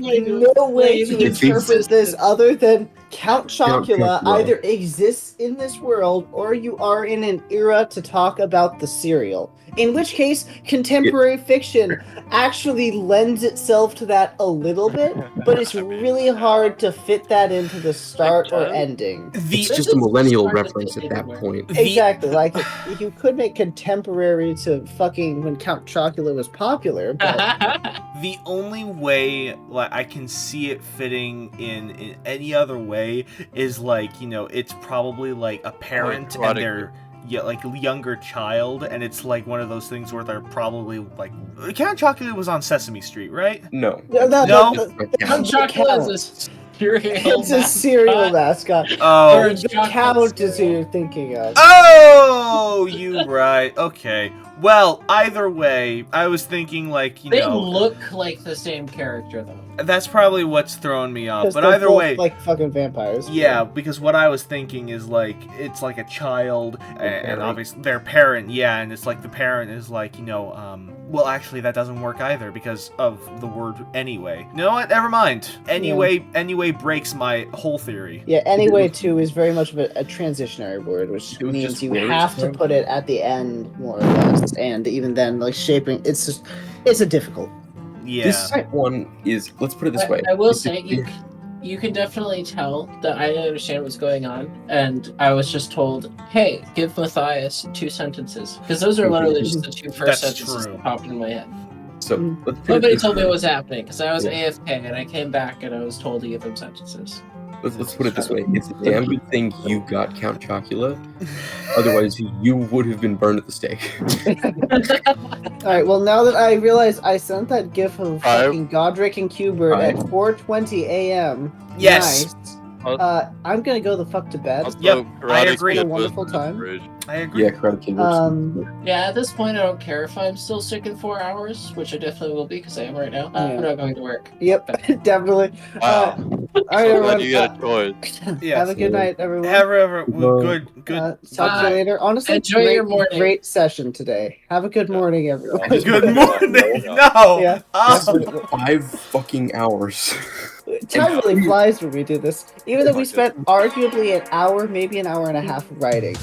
No way to interpret this other than Count Chocula either exists in this world or you are in an era to talk about the cereal. In which case, contemporary fiction actually lends itself to that a little bit, but it's really hard to fit that into the start or ending. It's just a millennial reference at that point. Exactly, like you could make contemporary to fucking when Count Chocula was popular, but The only way like I can see it fitting in any other way is like, you know, it's probably like a parent and their like younger child, and it's like one of those things where they're probably like Count Chocula was on Sesame Street, right? No. Count Chocula is a cereal. It's a cereal mascot. Oh, Or the count is who you're thinking of. oh, you right. Okay. Well, either way, I was thinking like, you They know, look like the same character though. that's probably what's throwing me off. 'Cause But they're either both way, like fucking vampires. yeah, because what I was thinking is like it's like a child and obviously their parent, yeah, and it's like the parent is like, you know, well actually that doesn't work either because of the word anyway. You know what? Never mind. Anyway breaks my whole theory. Yeah, anyway too is very much of a transitionary word, which means you have to put it at the end more or less, and even then like shaping it's a difficult. Yeah. This one is, let's put it this way. I will say you can definitely tell that I didn't understand what's going on, and I was just told, "Hey, give Matthias 2 sentences," because those are literally just the 2 first That's sentences true. that popped in my head. So let's put Nobody it this told me way. what was happening because I was AFK and I came back and I was told to give him sentences. Let's put it this way. It's a damn good thing you got Count Chocula. Otherwise, you would have been burned at the stake. Alright, well now that I realize I sent that gif of fucking Godric and Qbert at 4:20 a.m. Yes. Nice. I'm gonna go the fuck to bed. Yep, I agree. It's been a wonderful time. I agree. Yeah, Karate Kid works. Yeah, at this point, I don't care if I'm still sick in 4 hours, which I definitely will be because I am right now. I'm not going to work. Yep, definitely. Wow. Alright, everyone. You get a choice. Yeah. Have a good night, everyone. Good. Talk to you later. Honestly, Enjoy your morning. Great session today. Have a good morning, everyone. Good morning. No. Yeah. Oh. 5 fucking hours. Time really flies when we do this. Even though we spent arguably an hour, maybe an hour and a half writing.